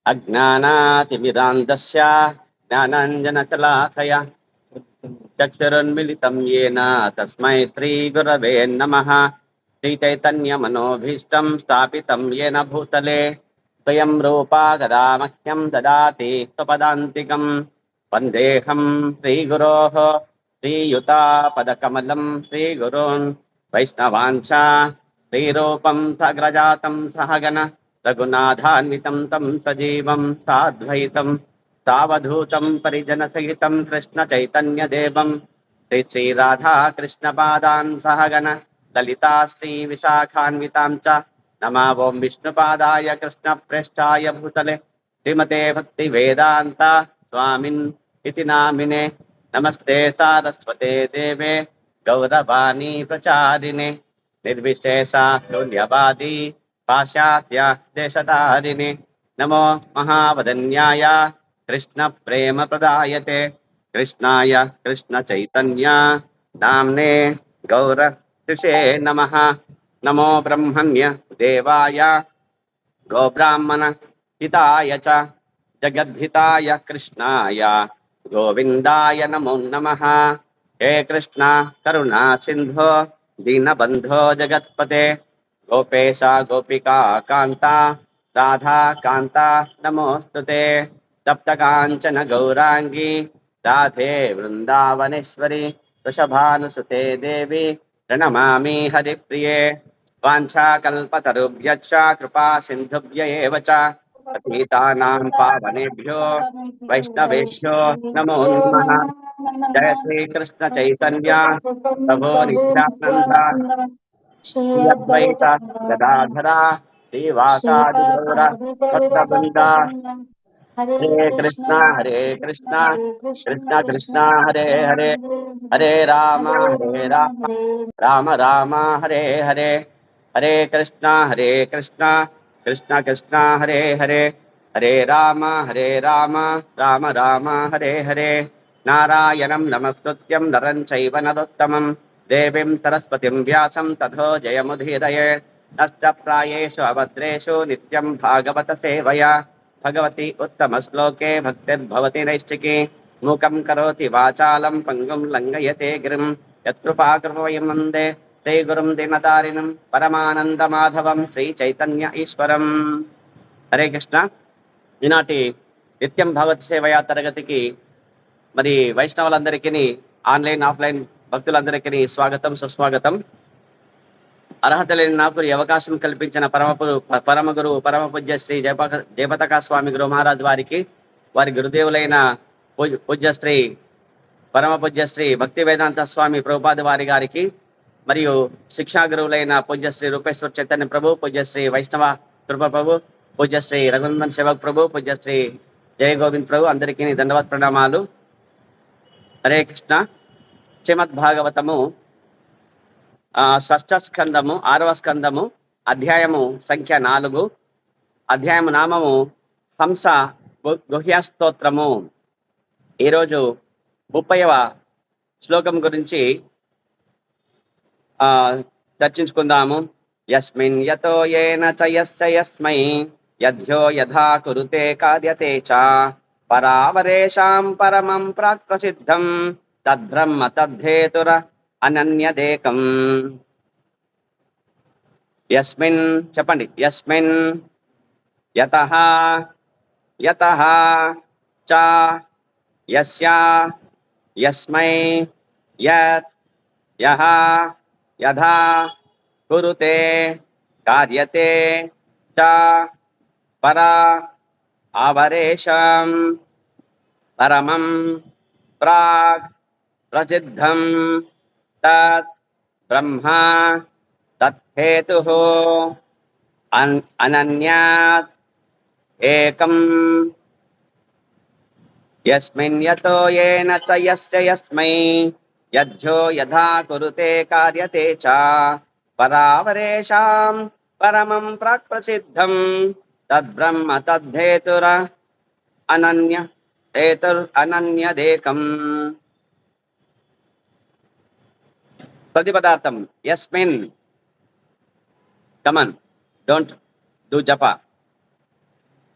अज्ञानातिमिरान्धस्य ज्ञानाञ्जनशलाकया चक्षुरुन्मिलितं येन तस्मै श्रीगुरवे नमः। श्रीचैतन्यमनोभीष्टं स्थापितं येन भूतले स्वयं रूपा कदा मह्यं ददाति स्वपदान्तिकं। वन्देऽहं श्रीगुरोः श्रीयुतापदकमलं श्रीगुरून् वैष्णवांश्च श्रीरूपं सग्रजातं सहगण रघुनाथान्वितं तं सजीवं साद्वैतं सावधूतं परिजनसहितं कृष्णचैतन्यदेवं श्रीराधा कृष्णपादान् सहगण ललिता श्रीविशाखान्वितां च नमावो विष्णुपादाय कृष्णप्रेष्ठाय भूतले श्रीमते भक्तिवेदान्त स्वामिन् इति नामिने। नमस्ते सारस्वते देवे गौरवाणी प्रचारिणे निर्विशेषा शून्यवादी पाश्चात्य देशतारिणे। नमो महावदन्याय कृष्ण प्रेम प्रदायते कृष्णाय कृष्ण चैतन्य नाम्ने गौर ऋषे नमः। नमो ब्रह्मण्य देवाय गोब्राह्मण हिताय च जगद्धिताय कृष्णाय गोविन्दाय नमो नमः। हे कृष्ण करुणा सिन्धो दीनबन्धो जगत्पते गोपेश गोपिका कान्ता राधा कान्ता नमोऽस्तुते। तप्तकाञ्चन गौराङ्गी राधे वृन्दावनेश्वरी वृषभानुसुते देवी प्रणमामि हरिप्रिये। वाञ्छाकल्पतरुभ्यश्च कृपा सिन्धुभ्य एव च पतितानां पावनेभ्यो वैष्णवेभ्यो नमो नमः। जय श्रीकृष्ण चैतन्य प्रभो नित्यानन्द श्री अद्वैत गदाधरा श्रीवासादिगौर भक्तवृन्द। हरे कृष्णा कृष्ण कृष्णा हरे हरे हरे राम राम राम हरे हरे हरे कृष्णा कृष्ण कृष्ण हरे हरे हरे राम राम राम हरे हरे। नारायणं नमस्कृत्यं नरं चैव नरोत्तमं देवीं सरस्वतीं व्यासं ततो जयमुदीरये। नश्च प्रायेषु अभद्रेषु नित्यं भागवत सेवया भगवती उत्तमश्लोके भक्तिर्भवति नैष्टिकी। मूकं करोति वाचालं पङ्गुं लङ्घयते गिरिं यत्कृपाकृपया वन्दे श्रीगुरुं दीनतारिणं परमानन्दमाधवं శ్రీచైతన్య ఈశ్వరం। హరే కృష్ణ। ఈనాటి నిత్యం భగవత్ సేవయా తరగతికి మరి వైష్ణవులందరికీ ఆన్లైన్ ఆఫ్లైన్ భక్తులందరికీ స్వాగతం సుస్వాగతం। అర్హత లేని నాకు ఈ అవకాశం కల్పించిన పరమ గురువు పరమ పూజ్య శ్రీ జయపతాక స్వామి గురు మహారాజ్ వారికి, వారి గురుదేవులైన పూజ్యశ్రీ పరమ పూజ్యశ్రీ భక్తి వేదాంత స్వామి ప్రభుపాద వారి గారికి, మరియు శిక్షా గురువులైన పూజ్యశ్రీ రూపేశ్వర చైతన్య ప్రభు, పూజ్యశ్రీ వైష్ణవ కృప ప్రభు, పూజ్యశ్రీ రఘునందన్ సేవక్ ప్రభు, పూజ్యశ్రీ జయ గోవింద్ ప్రభు అందరికీ ధన్యవాద ప్రణామాలు। హరే కృష్ణ। శ్రీమద్ భాగవతము షష్ఠ స్కందము 6వ స్కందము అధ్యాయము సంఖ్య 4, అధ్యాయము నామము హంస గుహ్యస్తోత్రము। ఈరోజు 30వ శ్లోకం గురించి చర్చించుకుందాము। యస్మిన్ యతోయేన చ యస్య యస్మై యధ్యో యథా కురుతే కార్యతే చ పరావరేషాం పరమం ప్రాక్ ప్రసిద్ధం తద్బ్రహ్మ తద్ధేతుర అనన్యదేకం। యస్మిన్ చెప్పండి। యస్మిన్ యతః యతః చ యస్య యస్మై యత్ యః యథా కురుతే కార్యతే చ పరా అవరేషం పరమం ప్రాక్ ప్రసిద్ధం తత్ బ్రహ్మ తత్హేతుః అనన్యాత్ ఏకం। యస్మిన్ యతో యేన చ యస్య యస్మై యధ్యో యథా కురుతే కార్యతే చ పరావరేషాం పరమం ప్రాక్ ప్రసిద్ధం తద్బ్రహ్మ తద్ధేతుర అనన్యదేకం। ప్రతిపదార్థం యస్మిన్, కమన్, డోంట్ డూ జప।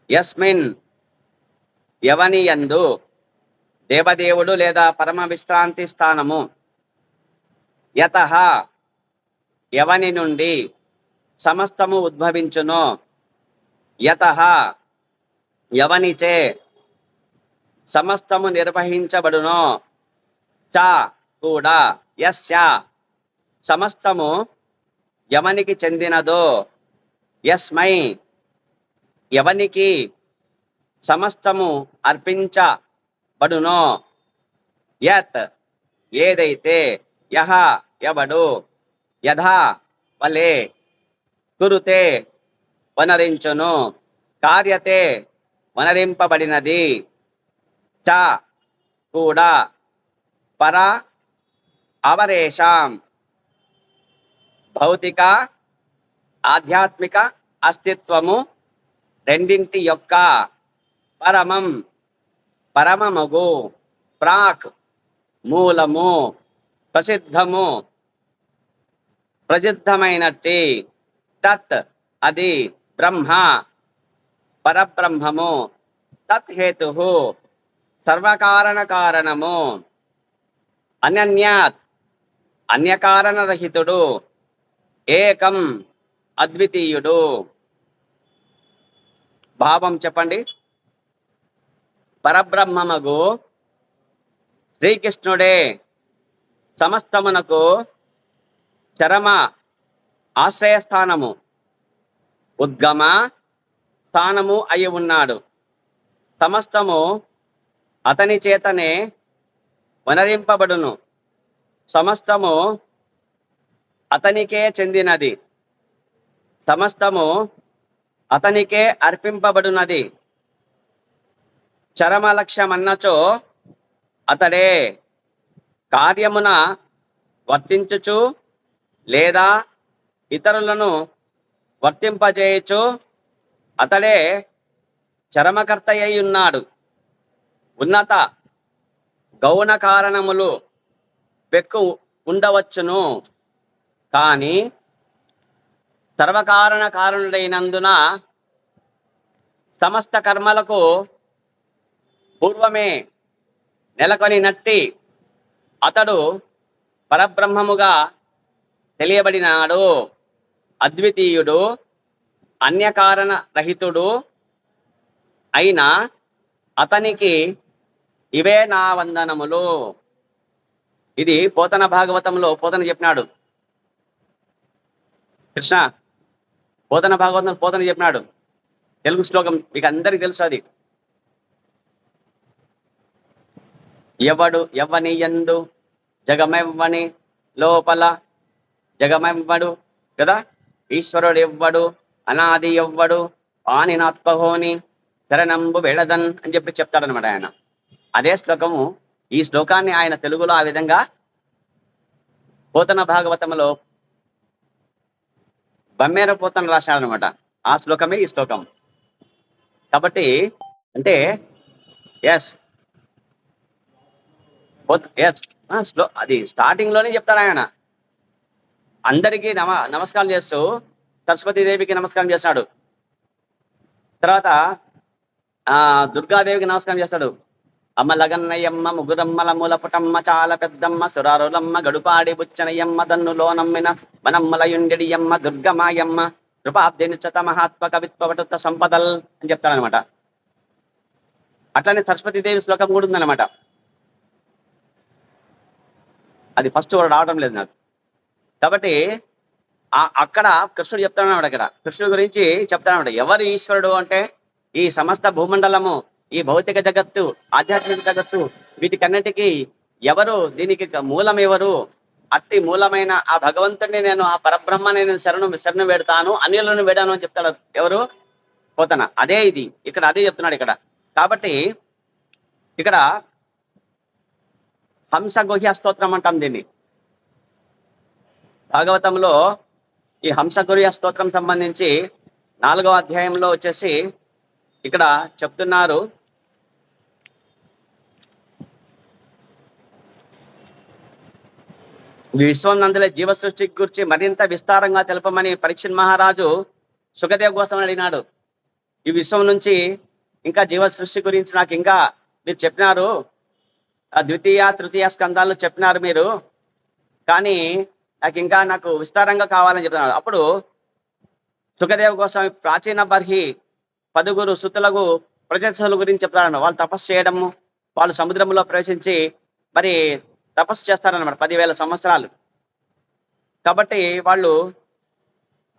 యస్మిన్ ఎవని యందు, దేవదేవుడు లేదా పరమ విశ్రాంతి స్థానము, యతః ఎవని నుండి సమస్తము ఉద్భవించునో, యతః ఎవనిచే సమస్తము నిర్వహించబడునో, చ కూడా యస్య సమస్తము ఎవనికి చెందినదో, యస్మై ఎవనికి సమస్తము అర్పించబడునో, యత్ ఏదైతే, యహ ఎవడు, యథా వలే, కురుతే వనరించును, కార్యతే వనరింపబడినది, చ కూడా పర అవరేషాం భౌతిక ఆధ్యాత్మిక అస్తిత్వము రెండింటి యొక్క పరమమగు ప్రాక్ మూలము ప్రసిద్ధమైనట్టి తత్ అది బ్రహ్మ పరబ్రహ్మము, తత్ హేతు సర్వకారణ కారణము, అనన్యాత్ అన్యకారణరహితుడు, ఏకం అద్వితీయుడు. భావం చెప్పండి. పరబ్రహ్మమగు శ్రీకృష్ణుడే సమస్తమునకు చరమ ఆశ్రయస్థానము, ఉద్గమ స్థానము అయి ఉన్నాడు. సమస్తము అతని చేతనే వనరింపబడును, సమస్తము అతనికే చెందినది, సమస్తము అతనికే అర్పింపబడునది. చరమ లక్ష్యమన్నచో అతడే కార్యమున వర్తించుచు లేదా ఇతరులను వర్తింపజేయచు అతడే చరమకర్త అయి ఉన్నాడు. ఉన్నత గౌణ కారణములు పెక్కు ఉండవచ్చును, కానీ సర్వకారణ కారణుడైనందున సమస్త కర్మలకు పూర్వమే నెలకొనినట్టి అతడు పరబ్రహ్మముగా తెలియబడినాడు. అద్వితీయుడు, అన్యకారణ రహితుడు అయిన అతనికి ఇవే నా వందనములు. ఇది పోతన భాగవతంలో పోతన చెప్పినాడు. కృష్ణ పోతన భాగవతం పోతన చెప్పినాడు. తెలుగు శ్లోకం మీకు అందరికి తెలుసు. అది ఎవడు ఎవ్వని యందు జగమెవ్వని లోపల జగమెవ్వడు కదా, ఈశ్వరుడు ఎవ్వడు అనాది ఎవ్వడు ఆనినాత్మహోని శరణంబు వెళదన్ అని చెప్పి చెప్తాడనమాట ఆయన. అదే శ్లోకము, ఈ శ్లోకాన్ని ఆయన తెలుగులో ఆ విధంగా పోతన భాగవతంలో బమ్మేర పోతన రాశాడనమాట. ఆ శ్లోకమే ఈ శ్లోకం. కాబట్టి అంటే ఎస్ అది స్టార్టింగ్ లోనే చెప్తాడు ఆయన. అందరికీ నమస్కారం చేస్తూ సరస్వతీదేవికి నమస్కారం చేస్తాడు, తర్వాత దుర్గాదేవికి నమస్కారం చేస్తాడు. అమ్మ లగన్నయ్యమ్మ ముగురమ్మల మూలపుటమ్మ చాలా పెద్దమ్మ సురారులమ్మ గడుపాడి బుచ్చనయ్యమ్మ దన్నులో నమ్మిన మనమ్మలయుండెడియమ్మ దుర్గమాయమ్మ కృపాబ్దినిచ్చత మహాత్మ కవిత్వవటుత సంపదల్ అని చెప్తాడనమాట. అట్లానే సరస్వతీదేవి శ్లోకం కూడా ఉందన్నమాట. అది ఫస్ట్ వాడు రావడం లేదు నాకు. కాబట్టి అక్కడ కృష్ణుడు చెప్తాడన్నమాట. అక్కడ కృష్ణుడి గురించి చెప్తాడన్నమాట. ఎవరు ఈశ్వరుడు అంటే ఈ సమస్త భూమండలము, ఈ భౌతిక జగత్తు, ఆధ్యాత్మిక జగత్తు, వీటికన్నిటికీ ఎవరు, దీనికి మూలం ఎవరు, అట్టి మూలమైన ఆ భగవంతుడిని నేను, ఆ పరబ్రహ్మని నేను శరణు వేడతాను, అన్యులను వేడాను అని చెప్తాడు. ఎవరు? పోతన. అదే ఇది ఇక్కడ అదే చెప్తున్నాడు ఇక్కడ. కాబట్టి ఇక్కడ హంసగుహ్య స్తోత్రం అంటాం దీన్ని. భాగవతంలో ఈ హంసగుహ్య స్తోత్రం సంబంధించి 4వ అధ్యాయంలో వచ్చేసి ఇక్కడ చెప్తున్నారు. విశ్వం నందుల జీవ సృష్టి గురించి మరింత విస్తారంగా తెలపమని పరీక్షణ్ మహారాజు సుఖదేవ్ గోస్వామిని అడిగినాడు. ఈ విశ్వం నుంచి ఇంకా జీవ సృష్టి గురించి నాకు ఇంకా మీరు చెప్పినారు, ద్వితీయ తృతీయ స్కందాల్లో చెప్పినారు మీరు, కానీ నాకు విస్తారంగా కావాలని చెప్తున్నారు. అప్పుడు సుఖదేవ గోస్వామి ప్రాచీన బర్హి 10 సుతులకు ప్రజల గురించి చెప్తారన్న. వాళ్ళు తపస్సు చేయడము, వాళ్ళు సముద్రంలో ప్రవేశించి మరి తపస్సు చేస్తారన్నమాట 10,000 సంవత్సరాలు. కాబట్టి వాళ్ళు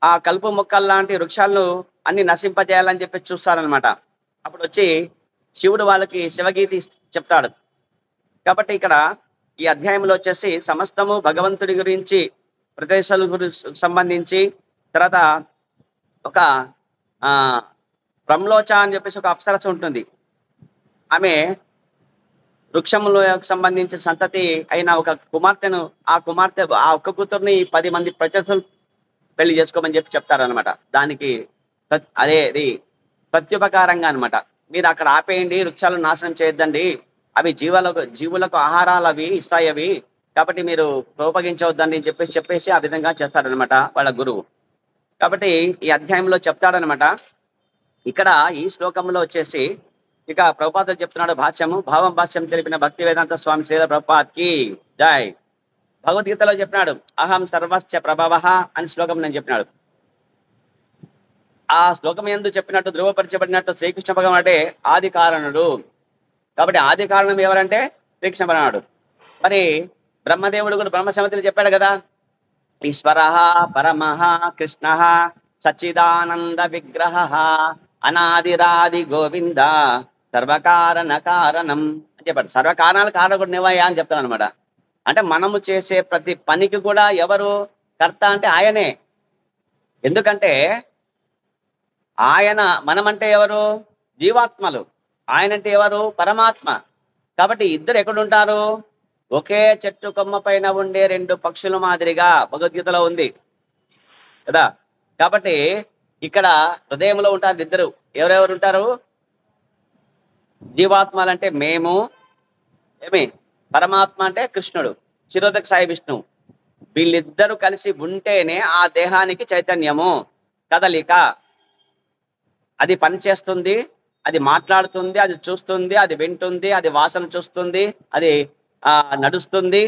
ఆ కలుపు మొక్కలు లాంటి వృక్షాలను అన్ని నశింపజేయాలని చెప్పి చూస్తారనమాట. అప్పుడు వచ్చి శివుడు వాళ్ళకి శివగీతి చెప్తాడు. కాబట్టి ఇక్కడ ఈ అధ్యాయంలో వచ్చేసి సమస్తము భగవంతుడి గురించి, ప్రదేశాల గురించి సంబంధించి, తర్వాత ఒక బ్రహ్మలోచ అని చెప్పేసి ఒక అప్సరస ఉంటుంది. ఆమె వృక్షములకు సంబంధించిన సంతతి అయిన ఒక కుమార్తెను, ఆ ఒక్క కూతుర్ని 10 మంది ప్రజలు పెళ్లి చేసుకోమని చెప్పి చెప్తారనమాట. దానికి అదేది ప్రత్యుపకారంగా అనమాట. మీరు అక్కడ ఆపేయండి, వృక్షాలను నాశనం చేయొద్దండి, అవి జీవులకు ఆహారాలు అవి ఇస్తాయి అవి, కాబట్టి మీరు ఉపయోగించవద్దండి అని చెప్పేసి ఆ విధంగా చేస్తాడనమాట వాళ్ళ గురువు. కాబట్టి ఈ అధ్యాయంలో చెప్తాడనమాట. ఇక్కడ ఈ శ్లోకంలో వచ్చేసి ఇక ప్రభుపాద చెప్తున్నాడు భాష్యము. భాష్యం తెలిపిన భక్తి వేదాంత స్వామి శ్రీల ప్రభుపాద్కి జై. భగవద్గీతలో చెప్పినాడు అహం సర్వస్య ప్రభవ అని శ్లోకం నేను చెప్పినాడు. ఆ శ్లోకం ఎందు చెప్పినట్టు ధృవపరచబడినట్టు శ్రీకృష్ణ భగవానుడు అంటే ఆది కారణుడు. కాబట్టి ఆది కారణం ఎవరంటే శ్రీకృష్ణ భగవానుడు. మరి బ్రహ్మదేవుడు కూడా బ్రహ్మసమితిలో చెప్పాడు కదా, ఈశ్వర పరమః కృష్ణ సచ్చిదానంద విగ్రహ అనాదిరాది గోవింద సర్వకారణ కారణం అని చెప్పాడు. సర్వకారణాల కారణకుడు నివయ్యా అని చెప్తాను అనమాట. అంటే మనము చేసే ప్రతి పనికి కూడా ఎవరు కర్త అంటే ఆయనే. ఎందుకంటే మనమంటే ఎవరు? జీవాత్మలు. ఆయనంటే ఎవరు? పరమాత్మ. కాబట్టి ఇద్దరు ఎక్కడుంటారు? ఒకే చెట్టు కొమ్మ పైన ఉండే 2 పక్షుల మాదిరిగా భగవద్గీతలో ఉంది కదా. కాబట్టి ఇక్కడ హృదయంలో ఉంటారు ఇద్దరు. ఎవరెవరు ఉంటారు? జీవాత్మలు అంటే మేము, పరమాత్మ అంటే కృష్ణుడు, శిరోదక సాయి విష్ణువు. వీళ్ళిద్దరూ కలిసి ఉంటేనే ఆ దేహానికి చైతన్యము, కదలిక. అది పనిచేస్తుంది, అది మాట్లాడుతుంది, అది చూస్తుంది, అది వింటుంది, అది వాసన చూస్తుంది, అది నడుస్తుంది,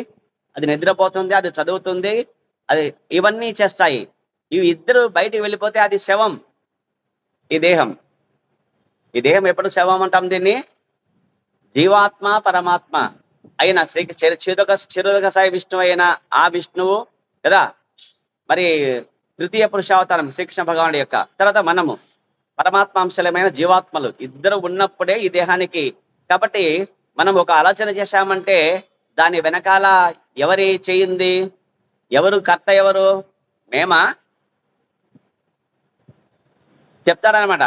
అది నిద్రపోతుంది, అది చదువుతుంది, అది ఇవన్నీ చేస్తాయి. ఇవి ఇద్దరు బయటికి వెళ్ళిపోతే అది శవం. ఈ దేహం ఎప్పుడు శవం అంటాం దీన్ని? జీవాత్మ పరమాత్మ అయిన చిరుదక సాయి విష్ణువు అయిన ఆ విష్ణువు కదా. మరి తృతీయ పురుషావతారం శ్రీకృష్ణ భగవానుడి యొక్క తర్వాత మనము పరమాత్మాంశలమైన జీవాత్మలు ఇద్దరు ఉన్నప్పుడే ఈ దేహానికి. కాబట్టి మనం ఒక ఆలోచన చేశామంటే దాని వెనకాల ఎవరి చేయింది? ఎవరు కర్త? ఎవరు? మేమా? చెప్తాడనమాట.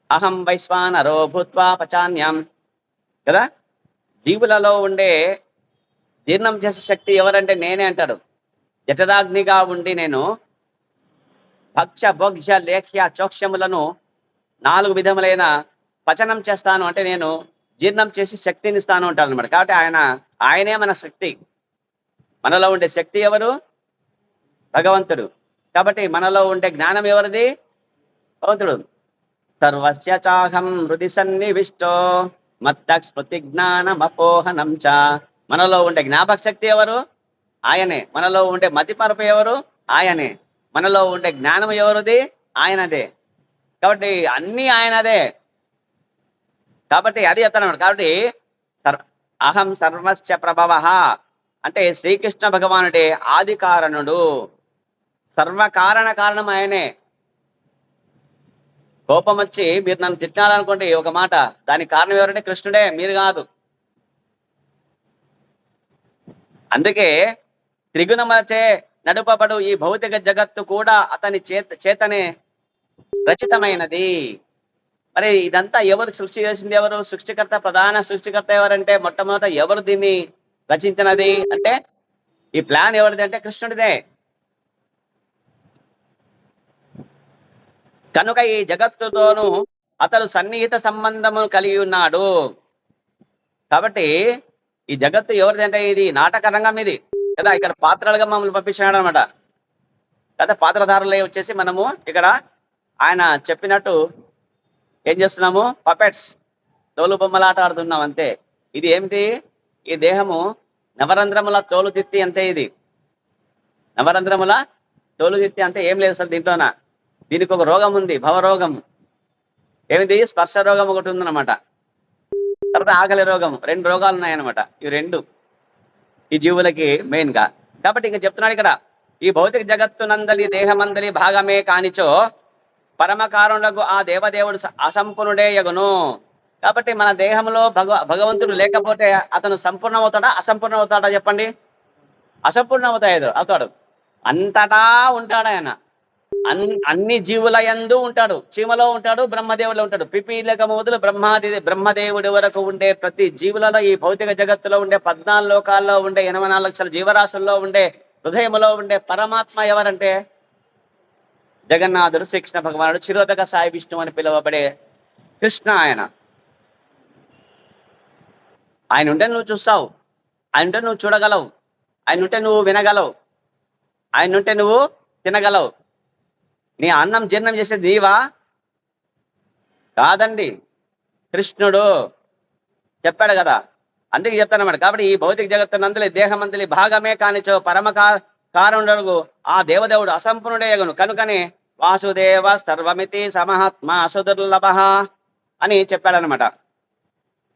అహం వైశ్వానరో భూత్వా పచాన్యం కదా. జీవులలో ఉండే జీర్ణం చేసే శక్తి ఎవరంటే నేనే అంటాడు. జఠరాగ్నిగా ఉండి నేను భక్ష భోక్ష లేఖ్య చోక్ష్యములను 4 విధములైన పచనం చేస్తాను అంటే నేను జీర్ణం చేసి శక్తిని ఇస్తాను అంటాడు అనమాట. కాబట్టి ఆయనే మన శక్తి. మనలో ఉండే శక్తి ఎవరు? భగవంతుడు. కాబట్టి మనలో ఉండే జ్ఞానం ఎవరిది? భగవంతుడు. సర్వస్య చాహం హృది సన్నివిష్టో మత్త స్మృతి జ్ఞానమపోహనం చ. మనలో ఉండే జ్ఞాపక శక్తి ఎవరు? ఆయనే. మనలో ఉండే మతిమరపు ఎవరు? ఆయనే. మనలో ఉండే జ్ఞానం ఎవరిది? ఆయనదే. కాబట్టి అన్నీ ఆయనదే. కాబట్టి అది చెప్తాను. కాబట్టి అహం సర్వస్య ప్రభవ అంటే శ్రీకృష్ణ భగవానుడే ఆది కారణుడు. కారణం ఆయనే. కోపం వచ్చి మీరు నన్ను తిట్టాలనుకోండి ఒక మాట, దానికి కారణం ఎవరంటే కృష్ణుడే, మీరు కాదు. అందుకే త్రిగుణమచే నడుపబడు ఈ భౌతిక జగత్తు కూడా అతని చేతనే రచితమైనది. మరి ఇదంతా ఎవరు సృష్టి చేసింది? ఎవరు సృష్టికర్త? ప్రధాన సృష్టికర్త ఎవరంటే మొట్టమొదట ఎవరు దీన్ని రచించినది అంటే ఈ ప్లాన్ ఎవరిది అంటే కృష్ణుడిదే. కనుక ఈ జగత్తుతోనూ అతడు సన్నిహిత సంబంధము కలిగి ఉన్నాడు. కాబట్టి ఈ జగత్తు ఎవరిది అంటే ఇది నాటక రంగం ఇది కదా. ఇక్కడ పాత్రలుగా మమ్మల్ని పంపించినాడు అనమాట కదా. పాత్రధారులే వచ్చేసి మనము ఇక్కడ ఆయన చెప్పినట్టు ఏం చేస్తున్నాము? పపెట్స్, తోలు బొమ్మలాట ఆడుతున్నాం అంతే. ఇది ఏమిటి? ఈ దేహము నవరంధ్రముల తోలుతిత్తి అంతే. ఇది నవరంధ్రముల తోలుతిత్తి అంతే, ఏం లేదు సార్ దీంట్లోన. దీనికి ఒక రోగం ఉంది, భవరోగం. ఏమిటి? స్పర్శ రోగం ఒకటి ఉందన్నమాట. తర్వాత ఆకలి రోగం. 2 రోగాలు ఉన్నాయన్నమాట. ఇవి 2 ఈ జీవులకి మెయిన్ గా. కాబట్టి ఇంకా చెప్తున్నాడు ఇక్కడ, ఈ భౌతిక జగత్తు నందలి దేహమందలి భాగమే కానిచో పరమకారుణకు ఆ దేవదేవుడు అసంపూర్ణుడే యగును. కాబట్టి మన దేహంలో భగవంతుడు లేకపోతే అతను సంపూర్ణమవుతాడా అసంపూర్ణమవుతాడా చెప్పండి? అవుతాడు. అంతటా ఉంటాడు ఆయన. అన్ని జీవుల యందు ఉంటాడు. చీమలో ఉంటాడు, బ్రహ్మదేవులో ఉంటాడు. పిపీలక మొదలు బ్రహ్మదేవుడి వరకు ఉండే ప్రతి జీవులలో, ఈ భౌతిక జగత్తులో ఉండే 14 లోకాల్లో ఉండే 84 లక్షల జీవరాశుల్లో ఉండే హృదయంలో ఉండే పరమాత్మ ఎవరంటే జగన్నాథుడు, శ్రీకృష్ణ భగవానుడు, చిరోదక సాయి విష్ణు అని పిలువబడే కృష్ణ. ఆయన ఉంటే నువ్వు చూస్తావు, ఆయన ఉంటే నువ్వు చూడగలవు, ఆయన ఉంటే నువ్వు వినగలవు, ఆయన ఉంటే నువ్వు తినగలవు. నీ అన్నం జీర్ణం చేసేది నీవా? కాదండి, కృష్ణుడు చెప్పాడు కదా. అందుకే చెప్తానమాట. కాబట్టి ఈ భౌతిక జగత్తు నందలి దేహమందలి భాగమే కానిచో కారుణుడు ఆ దేవదేవుడు అసంపూర్ణుడే యగును. కనుకనే వాసుదేవ సర్వమితి సమహాత్మ సుదుర్లభ అని చెప్పాడనమాట.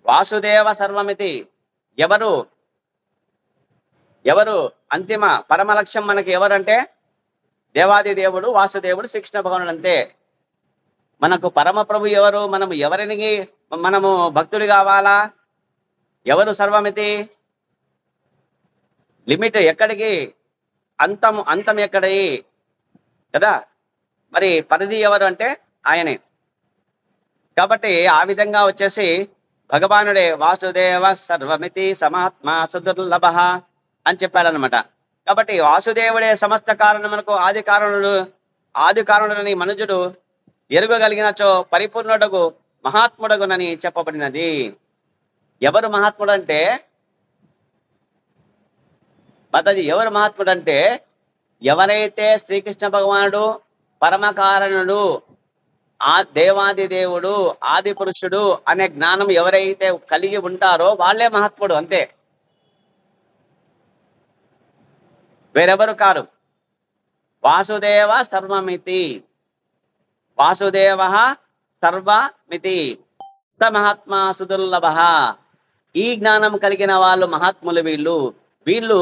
వాసుదేవ సర్వమితి, ఎవరు అంతిమ పరమ లక్ష్యం మనకి ఎవరంటే దేవాది దేవుడు, వాసుదేవుడు, శ్రీకృష్ణ భగవానుడు అంతే. మనకు పరమ ప్రభు ఎవరు? మనము భక్తులు కావాలా? ఎవరు సర్వమితి? లిమిట్ ఎక్కడికి? అంతం ఎక్కడి కదా. మరి పరిధి ఎవరు అంటే ఆయనే. కాబట్టి ఆ విధంగా వచ్చేసి భగవానుడే వాసుదేవ సర్వమితి సమాత్మ సుదుర్లభ అని చెప్పాడనమాట. కాబట్టి వాసుదేవుడే సమస్త కారణమునకు ఆది కారణుడని మనుజుడు ఎరుగగలిగినచో పరిపూర్ణుడగు మహాత్ముడగునని చెప్పబడినది. ఎవరు మహాత్ముడు అంటే మాతాజీ, ఎవరు మహాత్ముడు అంటే ఎవరైతే శ్రీకృష్ణ భగవానుడు పరమకారణుడు, ఆ దేవాది దేవుడు, ఆది పురుషుడు అనే జ్ఞానం ఎవరైతే కలిగి ఉంటారో వాళ్ళే మహాత్ముడు అంతే, వేరెవరు కారు. వాసుదేవ సర్వమితి, వాసుదేవ సర్వమితి స మహాత్మా సుదుర్లభ. ఈ జ్ఞానం కలిగిన వాళ్ళు మహాత్ములు. వీళ్ళు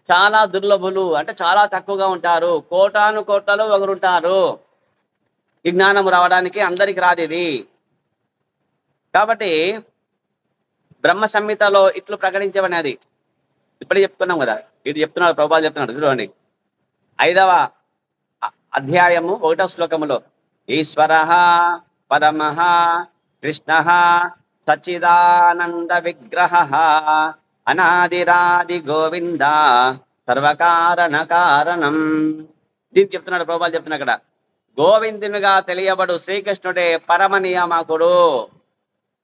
చాలా దుర్లభులు, అంటే చాలా తక్కువగా ఉంటారు. కోటాను కోట్లలో ఒకరుంటారు. ఈ జ్ఞానం రావడానికి అందరికి రాదు ఇది. కాబట్టి బ్రహ్మ సంహితలో ఇట్లు ప్రకటించబడినది. ఇప్పుడే చెప్తున్నాం కదా, ఇది చెప్తున్నాడు ప్రభుపాదులు చెప్తున్నాడు. చూడండి 5వ అధ్యాయము 1వ శ్లోకములో, ఈశ్వర పరమః కృష్ణ సచ్చిదానంద విగ్రహ అనాదిరాది గోవింద సర్వకారణ కారణం. దీన్ని చెప్తున్నాడు ప్రభుపాదులు చెప్తున్నా. అక్కడ గోవిందునిగా తెలియబడు శ్రీకృష్ణుడే పరమ నియామకుడు.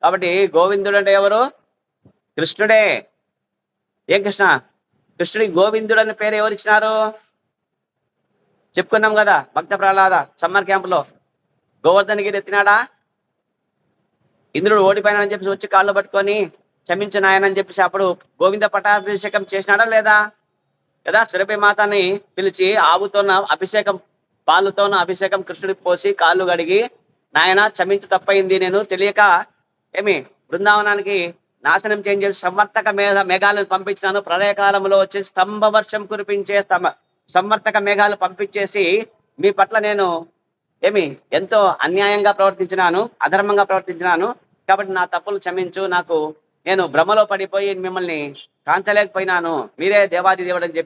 కాబట్టి గోవిందుడు అంటే ఎవరు? కృష్ణుడే. ఏం కృష్ణ? కృష్ణుడికి గోవిందుడు అనే పేరు ఎవరు ఇచ్చినారు? చెప్పుకున్నాం కదా, భక్త ప్రహ్లాద సమ్మర్ క్యాంపులో గోవర్ధనగిరి ఎత్తినాడా? ఇంద్రుడు ఓడిపోయినాడని చెప్పేసి వచ్చి కాళ్ళు పట్టుకొని క్షమించు నాయనని చెప్పేసి అప్పుడు గోవింద పట్టాభిషేకం చేసినాడా లేదా? కదా. సురభి మాతని పిలిచి ఆవుతోన అభిషేకం, పాలుతోన అభిషేకం కృష్ణుడికి పోసి కాళ్ళు కడిగి, నాయన క్షమించు, తప్పయింది, నేను తెలియక బృందావనానికి నాశనం చేసి సంవర్తక మేఘాలను పంపించినాను. ప్రళయకాలంలో వచ్చి స్తంభ వర్షం కురిపించే సంవర్తక మేఘాలు పంపించేసి మీ పట్ల నేను ఎంతో అన్యాయంగా ప్రవర్తించినాను, అధర్మంగా ప్రవర్తించినాను. కాబట్టి నా తప్పులు క్షమించు, నేను భ్రమలో పడిపోయి మిమ్మల్ని కాంచలేకపోయినాను, మీరే దేవాది దేవుడు అని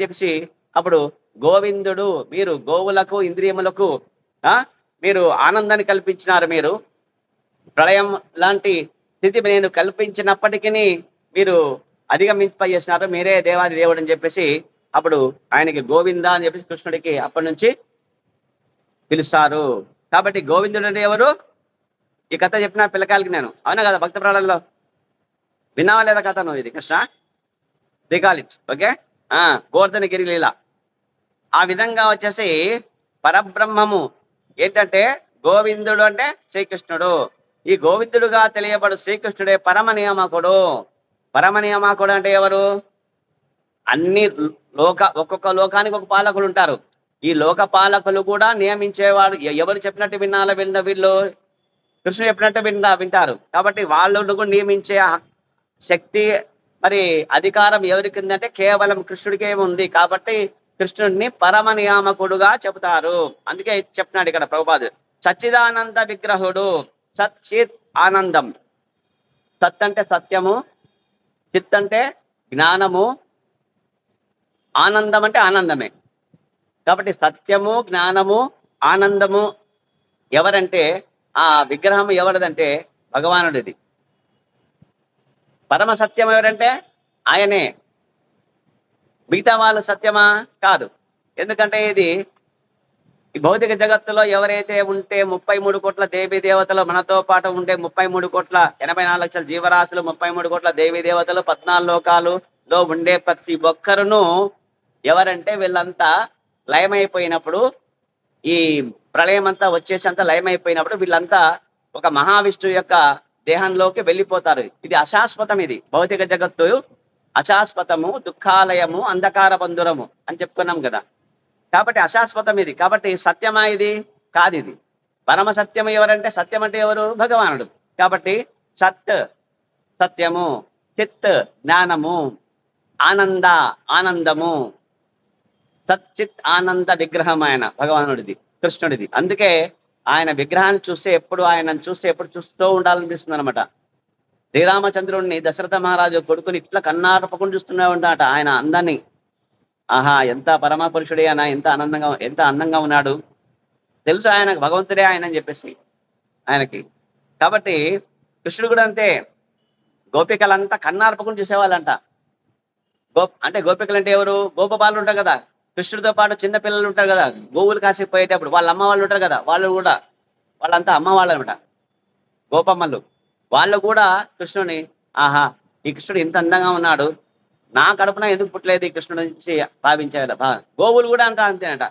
చెప్పేసి అప్పుడు గోవిందుడు, మీరు గోవులకు ఇంద్రియములకు మీరు ఆనందాన్ని కల్పించినారు. మీరు ప్రళయం లాంటి స్థితి నేను కల్పించినప్పటికీ మీరు అధిగమింపజేసినారు, మీరే దేవాది దేవుడు అని చెప్పేసి అప్పుడు ఆయనకి గోవింద అని చెప్పేసి కృష్ణుడికి అప్పటి నుంచి పిలుస్తారు. కాబట్టి గోవిందుడు అంటే ఎవరు? ఈ కథ చెప్పిన పిల్లకాయలకి నేను, అవునా కదా, భక్త ప్రాణాలలో విన్నావా లేదా కథ నువ్వు? ఇది Krishna recall it. Okay. Govardhanagiri లీల. ఆ విధంగా వచ్చేసి పరబ్రహ్మము ఏంటంటే గోవిందుడు అంటే శ్రీకృష్ణుడు. ఈ గోవిందుడుగా తెలియబడు శ్రీకృష్ణుడే పరమ నియామకుడు. పరమ నియామకుడు అంటే ఎవరు? అన్ని ఒక్కొక్క లోకానికి ఒక పాలకులు ఉంటారు. ఈ లోక పాలకులు కూడా నియమించేవాడు. ఎవరు చెప్పినట్టు వినాలో వీళ్ళు కృష్ణుడు చెప్పినట్టు వింటారు. కాబట్టి వాళ్ళు కూడా నియమించే శక్తి మరి అధికారం ఎవరికి ఉందంటే కేవలం కృష్ణుడికే ఉంది. కాబట్టి కృష్ణుడిని పరమ నియామకుడుగా చెబుతారు. అందుకే చెప్తున్నాడు ఇక్కడ ప్రభుపాదుడు, సచ్చిదానంద విగ్రహుడు. సత్ చిత్ ఆనందం. సత్ అంటే సత్యము, చిత్ అంటే జ్ఞానము, ఆనందం అంటే ఆనందమే. కాబట్టి సత్యము, జ్ఞానము, ఆనందము ఎవరంటే ఆ విగ్రహం ఎవరిదంటే భగవానుడిది. పరమ సత్యం ఎవరంటే ఆయనే. మిగతా వాళ్ళు సత్యమా? కాదు. ఎందుకంటే ఇది ఈ భౌతిక జగత్తులో ఎవరైతే ఉంటే 33 కోట్ల దేవీ దేవతలు, మనతో పాటు ఉండే 33 కోట్ల 84 లక్షల జీవరాశులు, 33 కోట్ల దేవీ దేవతలు, 14 లోకాలులో ఉండే ప్రతి ఒక్కరును ఎవరంటే వీళ్ళంతా లయమైపోయినప్పుడు, ఈ ప్రళయం అంతా వచ్చేసి అంతా లయమైపోయినప్పుడు వీళ్ళంతా ఒక మహావిష్ణువు యొక్క దేహంలోకి వెళ్ళిపోతారు. ఇది అశాశ్వతం. ఇది భౌతిక జగత్తు అశాశ్వతము, దుఃఖాలయము, అంధకార బంధురము అని చెప్పుకున్నాం కదా. కాబట్టి అశాశ్వతం ఇది. కాబట్టి సత్యమా? ఇది కాదు. ఇది పరమ సత్యం ఎవరంటే, సత్యం అంటే ఎవరు? భగవానుడు. కాబట్టి సత్ సత్యము, చిత్ జ్ఞానము, ఆనంద ఆనందము, సచ్చిత్ ఆనంద విగ్రహం ఆయన భగవానుడిది, కృష్ణుడిది. అందుకే ఆయన విగ్రహాన్ని చూస్తే ఎప్పుడు, ఆయనను చూస్తే ఎప్పుడు చూస్తూ ఉండాలనిపిస్తుంది అనమాట. శ్రీరామచంద్రుడిని దశరథ మహారాజు కొడుకుని ఇట్లా కన్నార్పకుండా చూస్తూనే ఉంటాట ఆయన అందాన్ని. ఆహా, ఎంత పరమ పురుషుడే ఆయన, ఎంత అందంగా ఉన్నాడు. తెలుసు ఆయన భగవంతుడే ఆయన అని చెప్పేసి ఆయనకి. కాబట్టి కృష్ణుడు కూడా అంతే. గోపికలంతా కన్నార్పకుండా చూసేవాళ్ళంట. అంటే గోపికలు అంటే ఎవరు? గోపబాలు ఉంటారు కదా. కృష్ణుడితో పాటు చిన్న పిల్లలు ఉంటారు కదా, గోవులు కాసిపోయేటప్పుడు వాళ్ళ అమ్మ వాళ్ళు ఉంటారు కదా, వాళ్ళు కూడా వాళ్ళంతా అమ్మ వాళ్ళు అనమాట, గోపమ్మలు. వాళ్ళు కూడా కృష్ణుని, ఆహా ఈ కృష్ణుడు ఇంత అందంగా ఉన్నాడు, నా కడుపున ఎందుకు పుట్టలేదు ఈ కృష్ణుడు నుంచి భావించాడు. గోవులు కూడా అంతేనట.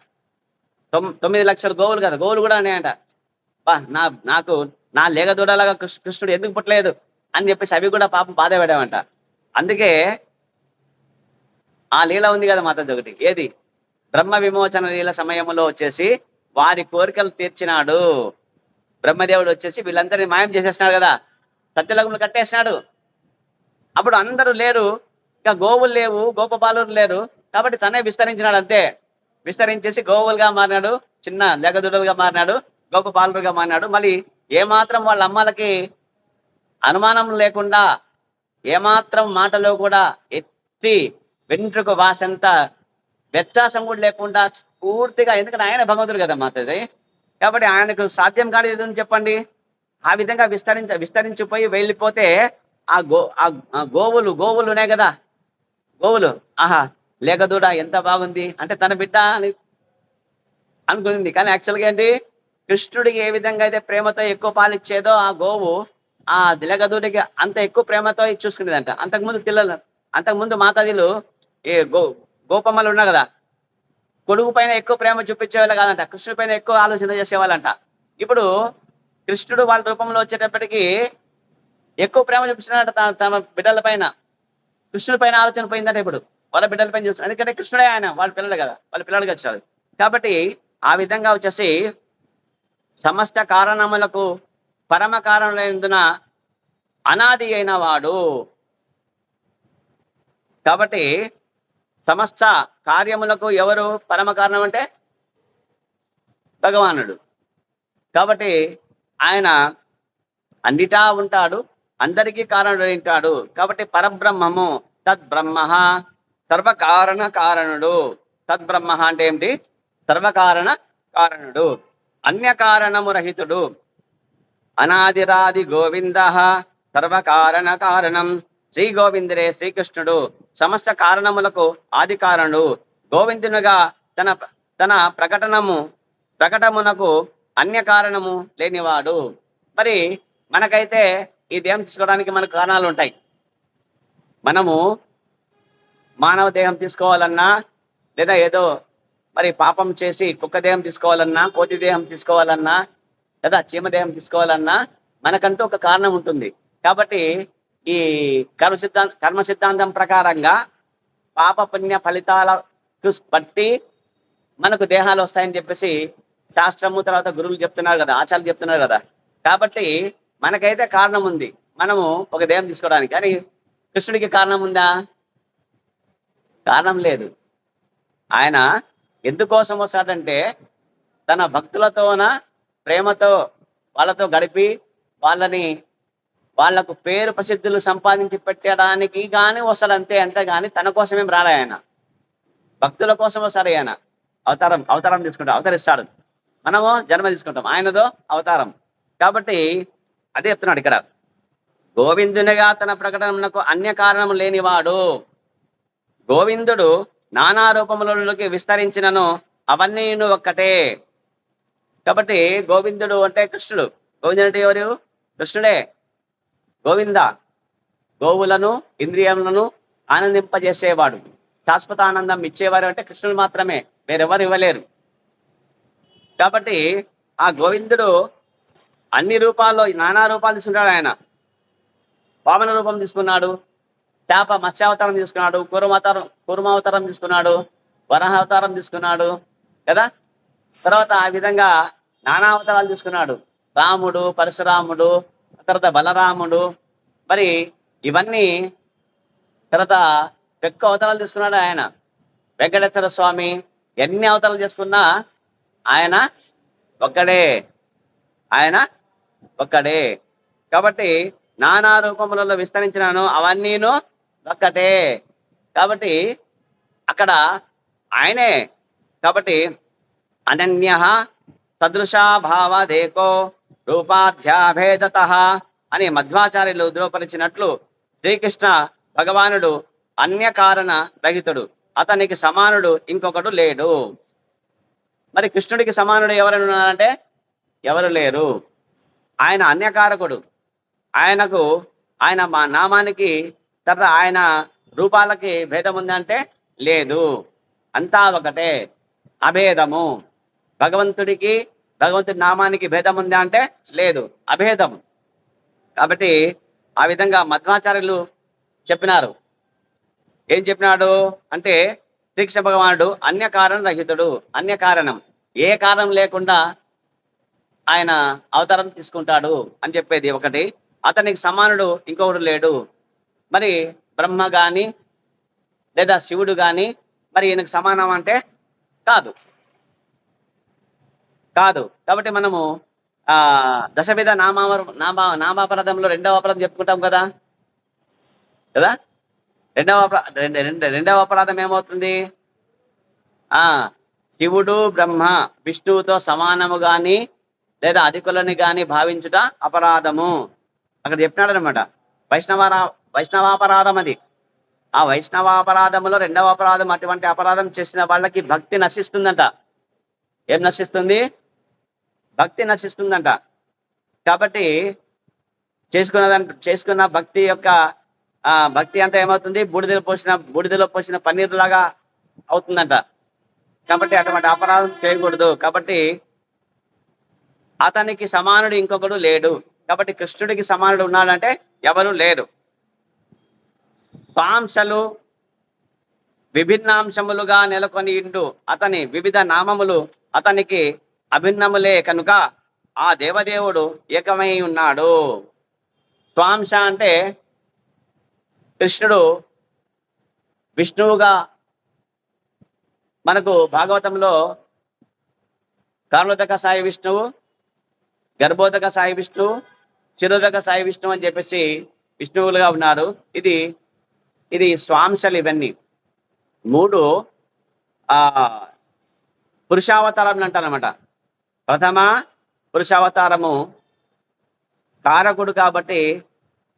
9 లక్షల గోవులు కదా, గోవులు కూడా అనేయంట, నాకు నా లేగదూడలాగా కృష్ణుడు ఎందుకు పుట్టలేదు అని చెప్పేసి అవి కూడా పాపం బాధపడామంట. అందుకే ఆ లీల ఉంది కదా మాతాజీ ఒకటి, ఏది బ్రహ్మ విమోచన లీల సమయంలో వచ్చేసి వారి కోరికలు తీర్చినాడు. బ్రహ్మదేవుడు వచ్చేసి వీళ్ళందరినీ మాయం చేసేసినాడు కదా, సత్యలోకంలో కట్టేసినాడు. అప్పుడు అందరూ లేరు, ఇంకా గోవులు లేవు, గోపబాలురు లేరు. కాబట్టి తనే విస్తరించినాడు. అంతే, విస్తరించేసి గోవులుగా మారినాడు, చిన్న లేగదూడలుగా మారినాడు, గోపబాలురుగా మారినాడు. మళ్ళీ ఏమాత్రం వాళ్ళ అమ్మలకి అనుమానం లేకుండా, ఏమాత్రం మాటలో కూడా ఎత్తి వెంట్రుక వాసంతా వ్యత్యాసం కూడా లేకుండా పూర్తిగా, ఎందుకంటే ఆయన భగవంతుడు కదా మాతది. కాబట్టి ఆయనకు సాధ్యం కాదు ఏదని చెప్పండి. ఆ విధంగా విస్తరించిపోయి వెళ్ళిపోతే ఆ గోవులు ఉన్నాయి కదా, గోవులు ఆహా లేగదూడ ఎంత బాగుంది అంటే తన బిడ్డ అని అనుకుంది. కానీ యాక్చువల్గా ఏంటి, కృష్ణుడికి ఏ విధంగా అయితే ప్రేమతో ఎక్కువ పాలిచ్చేదో ఆ గోవు ఆ లేగదూడికి అంత ఎక్కువ ప్రేమతో చూసుకునేదంట. అంతకుముందు మాతాజీలు ఏ గోపమ్మలు ఉన్నా కదా, కొడుకు పైన ఎక్కువ ప్రేమ చూపించేవాళ్ళు కాదంట, కృష్ణుడి పైన ఎక్కువ ఆలోచన చేసేవాళ్ళంట. ఇప్పుడు కృష్ణుడు వాళ్ళ రూపంలో వచ్చేటప్పటికి ఎక్కువ ప్రేమ చూపిస్తున్నాడు తమ బిడ్డల పైన. కృష్ణుడి పైన ఆలోచన పోయిందంటే ఇప్పుడు వాళ్ళ బిడ్డల పైన చూస్తున్నాడు. ఎందుకంటే కృష్ణుడే ఆయన వాళ్ళ పిల్లలు కదా, వాళ్ళ పిల్లలుగా వచ్చాడు. కాబట్టి ఆ విధంగా వచ్చేసి సమస్త కారణములకు పరమ కారణములైనందున అనాది అయిన వాడు. కాబట్టి సమస్త కార్యములకు ఎవరు పరమ కారణం అంటే భగవానుడు. కాబట్టి ఆయన అన్నిటా ఉంటాడు, అందరికీ కారణుడు ఉంటాడు. కాబట్టి పరబ్రహ్మము తద్బ్రహ్మ సర్వకారణ కారణుడు. తద్బ్రహ్మ అంటే ఏమిటి? సర్వకారణ కారణుడు, అన్య కారణము రహితుడు. అనాదిరాది గోవింద సర్వకారణ కారణం. శ్రీ గోవిందుడే శ్రీకృష్ణుడు సమస్త కారణములకు ఆది కారణుడు. గోవిందునిగా తన ప్రకటమునకు అన్య కారణము లేనివాడు. మరి మనకైతే ఈ దేహం తీసుకోవడానికి మనకు కారణాలు ఉంటాయి. మనము మానవ దేహం తీసుకోవాలన్నా, లేదా ఏదో మరి పాపం చేసి కుక్క దేహం తీసుకోవాలన్నా, కోతి దేహం తీసుకోవాలన్నా, కదా, చీమదేహం తీసుకోవాలన్నా మనకంటూ ఒక కారణం ఉంటుంది. కాబట్టి ఈ కర్మ సిద్ధాంతం ప్రకారంగా పాప పుణ్య ఫలితాలకు బట్టి మనకు దేహాలు వస్తాయని చెప్పేసి శాస్త్రము తర్వాత గురువులు చెప్తున్నారు కదా, ఆచార్యులు చెప్తున్నారు కదా. కాబట్టి మనకైతే కారణం ఉంది మనము ఒక దేహం తీసుకోవడానికి. కానీ కృష్ణుడికి కారణం ఉందా? కారణం లేదు. ఆయన ఎందుకోసం వస్తాడంటే తన భక్తులతోన ప్రేమతో వాళ్ళతో గడిపి వాళ్లకు పేరు ప్రసిద్ధులు సంపాదించి పెట్టడానికి కానీ వస్తాడు అంతే. అంతేగాని తన కోసమేం రాడు ఆయన. భక్తుల కోసం వస్తాడు ఆయన. అవతారం తీసుకుంటాడు, అవతరిస్తాడు. మనము జన్మ తీసుకుంటాం, ఆయనదో అవతారం. కాబట్టి అదే చెప్తున్నాడు ఇక్కడ. గోవిందునిగా తన ప్రకటనకు అన్య కారణం లేనివాడు. గోవిందుడు నానా రూపములలోకి విస్తరించినను అవన్నీ ఒక్కటే. కాబట్టి గోవిందుడు అంటే కృష్ణుడు. గోవిందుడు అంటే ఎవరు? కృష్ణుడే. గోవింద గోవులను ఇంద్రియములను ఆనందింపజేసేవాడు, శాశ్వత ఆనందం ఇచ్చేవారు అంటే కృష్ణుడు మాత్రమే, వేరెవరు ఇవ్వలేరు. కాబట్టి ఆ గోవిందుడు అన్ని రూపాల్లో నానా రూపాలు తీసుకున్నాడు. ఆయన వామన రూపం తీసుకున్నాడు, చేప మత్స్యావతారం తీసుకున్నాడు, కూర్మావతారం తీసుకున్నాడు, వరాహావతారం తీసుకున్నాడు కదా. తర్వాత ఆ విధంగా నానా అవతారాలు తీసుకున్నాడు. రాముడు, పరశురాముడు, తర్వాత బలరాముడు, మరి ఇవన్నీ తర్వాత ఎక్కువ అవతారాలు తీసుకున్నాడు ఆయన. వెంకటేశ్వర స్వామి ఎన్ని అవతారాలు చేసుకున్నా ఆయన ఒక్కడే, ఆయన ఒక్కడే. కాబట్టి నానా రూపములలో విస్తరించినాను అవన్నీను ఒక్కటే. కాబట్టి అక్కడ ఆయనే. కాబట్టి అనన్య సదృశాభావదేకో రూపాధ్యాభేదత అని మధ్వాచార్యులు ధృవపరిచినట్లు శ్రీకృష్ణ భగవానుడు అన్య కారణ రహితుడు, అతనికి సమానుడు ఇంకొకడు లేడు. మరి కృష్ణుడికి సమానుడు ఎవరైనా ఉన్నారంటే ఎవరు లేరు. ఆయన అన్యకారకుడు. ఆయన మా నామానికి తర్వాత ఆయన రూపాలకి భేదం ఉందంటే లేదు, అంతా ఒకటే, అభేదము. భగవంతుడి నామానికి భేదం ఉందా అంటే లేదు, అభేదం. కాబట్టి ఆ విధంగా మధ్వాచార్యులు చెప్పినారు. ఏం చెప్పినాడు అంటే శ్రీకృష్ణ భగవానుడు అన్యకారణ రహితుడు. అన్యకారణం, ఏ కారణం లేకుండా ఆయన అవతారం తీసుకుంటాడు అని చెప్పేది ఒకటి. అతనికి సమానుడు ఇంకొకడు లేడు. మరి బ్రహ్మ గాని లేదా శివుడు గాని మరి ఈయనకు సమానం అంటే కాదు. కాబట్టి మనము దశవిధ నామాపరాధంలో రెండవ అపరాధం చెప్పుకుంటాం కదా. రెండవ అపరాధం ఏమవుతుంది? శివుడు బ్రహ్మ విష్ణువుతో సమానము గాని లేదా అధికులని గాని భావించుట అపరాధము. అక్కడ చెప్పినాడు అనమాట. వైష్ణవాపరాధం అది. ఆ వైష్ణవాపరాధములో రెండవ అపరాధం. అటువంటి అపరాధం చేసిన వాళ్ళకి భక్తి నశిస్తుందంట. ఏం నశిస్తుంది? భక్తి నశిస్తుందంట. కాబట్టి చేసుకున్న భక్తి యొక్క భక్తి అంతా ఏమవుతుంది? బూడిదలో పోసిన పన్నీరు లాగా అవుతుందంట. కాబట్టి అటువంటి అపరాధం చేయకూడదు. కాబట్టి అతనికి సమానుడు ఇంకొకడు లేడు. కాబట్టి కృష్ణుడికి సమానుడు ఉన్నాడంటే ఎవరు లేరు. స్వాంశలు విభిన్నాంశములుగా నెలకొని ఇండు అతని వివిధ నామములు అతనికి అభిన్నములే కనుక ఆ దేవదేవుడు ఏకమై ఉన్నాడు. స్వాంశ అంటే కృష్ణుడు విష్ణువుగా మనకు భాగవతంలో కారణోదక సాయి విష్ణువు, గర్భోదక సాయి విష్ణువు, శిరోదక సాయి విష్ణువు అని చెప్పేసి విష్ణువులుగా ఉన్నారు. ఇది స్వాంశలు. ఇవన్నీ మూడు పురుషావతారములు అంటారనమాట. ప్రథమ పురుషావతారము కారకుడు కాబట్టి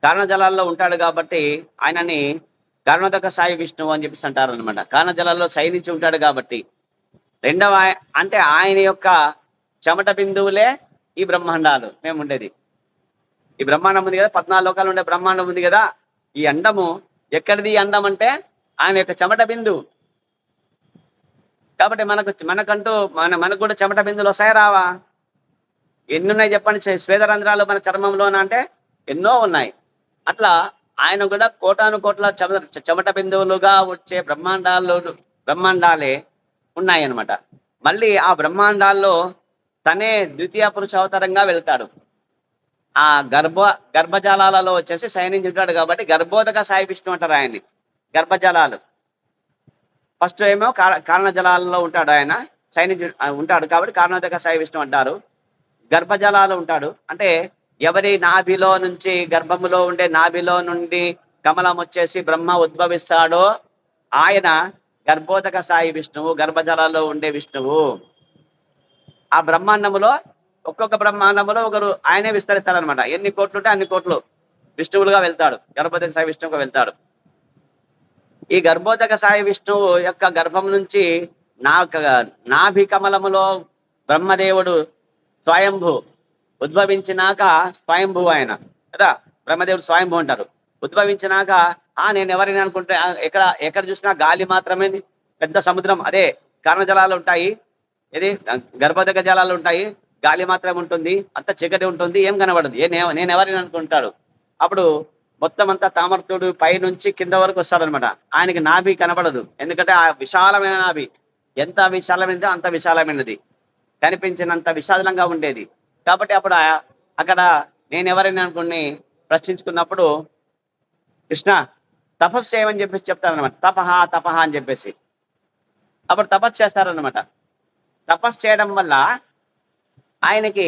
కారణజలాల్లో ఉంటాడు కాబట్టి ఆయనని కారణోదక సాయి విష్ణువు అని చెప్పేసి అంటారు అనమాట. కారణజలాల్లో శయనించి ఉంటాడు కాబట్టి. రెండవ అంటే ఆయన యొక్క చెమట బిందువులే ఈ బ్రహ్మాండాలు మేము ఉండేది. ఈ బ్రహ్మాండం ఉంది కదా, 14 లోకాలు ఉండే బ్రహ్మాండం ఉంది కదా. ఈ అండము ఎక్కడిది? ఈ అండం అంటే ఆయన యొక్క చెమట బిందువు. కాబట్టి మనకు కూడా చెమట బిందువులు వస్తాయి రావా? ఎన్ని ఉన్నాయి చెప్పండి? శ్వేతరంధ్రాలు మన చర్మంలోన అంటే ఎన్నో ఉన్నాయి. అట్లా ఆయన కూడా కోటాను కోట్ల చెమట బిందువులుగా వచ్చే బ్రహ్మాండాలే ఉన్నాయన్నమాట. మళ్ళీ ఆ బ్రహ్మాండాల్లో తనే ద్వితీయ పురుష అవతారంగా వెళ్తాడు. ఆ గర్భజాలాలలో వచ్చేసి శయనించుంటాడు కాబట్టి గర్భోదక సాయి విష్ణు అంటారు ఆయన్ని. గర్భజలాలు ఫస్ట్ ఏమో కారణ జలాలలో ఉంటాడు ఆయన, ఉంటాడు కాబట్టి కారణోదక సాయి విష్ణు అంటారు. గర్భజలాలు ఉంటాడు అంటే ఎవరి నాభిలో నుంచి, గర్భములో ఉండే నాభిలో నుండి కమలం వచ్చేసి బ్రహ్మ ఉద్భవిస్తాడో ఆయన గర్భోదక సాయి విష్ణువు, గర్భజలాల్లో ఉండే విష్ణువు. ఆ బ్రహ్మాండములో ఒక్కొక్క బ్రహ్మాండములో ఒకరు ఆయనే విస్తరిస్తాడనమాట. ఎన్ని కోట్లు ఉంటే అన్ని కోట్లు విష్ణువులుగా వెళ్తాడు, గర్భోదక సాయి విష్ణువుగా వెళ్తాడు. ఈ గర్భోదక సాయి విష్ణువు యొక్క గర్భం నుంచి నాభి కమలములో బ్రహ్మదేవుడు స్వయంభూ ఉద్భవించినాక, స్వయంభూ ఆయన కదా, బ్రహ్మదేవుడు స్వయంభూ అంటారు. ఉద్భవించినాక నేను ఎవరిని అనుకుంటే ఎక్కడ చూసినా గాలి మాత్రమే, పెద్ద సముద్రం, అదే కారణజలాలు ఉంటాయి, ఇది గర్భోదక జలాలు ఉంటాయి, గాలి మాత్రమే ఉంటుంది, అంత చీకటి ఉంటుంది, ఏం కనబడదు. నేను ఎవరిని అనుకుంటాడు. అప్పుడు మొత్తం అంతా తామర్తుడు పై నుంచి కింద వరకు వస్తాడనమాట. ఆయనకి నాభి కనబడదు, ఎందుకంటే ఆ విశాలమైన నాభి ఎంత విశాలమైనదో అంత విశాలమైనది, కనిపించినంత విశాలంగా ఉండేది. కాబట్టి అప్పుడు అక్కడ నేను ఎవరైనా అనుకుని ప్రశ్నించుకున్నప్పుడు కృష్ణ తపస్సు చేయమని చెప్పేసి చెప్తారనమాట. తపహ అని చెప్పేసి అప్పుడు తపస్సు చేస్తారనమాట. తపస్సు చేయడం వల్ల ఆయనకి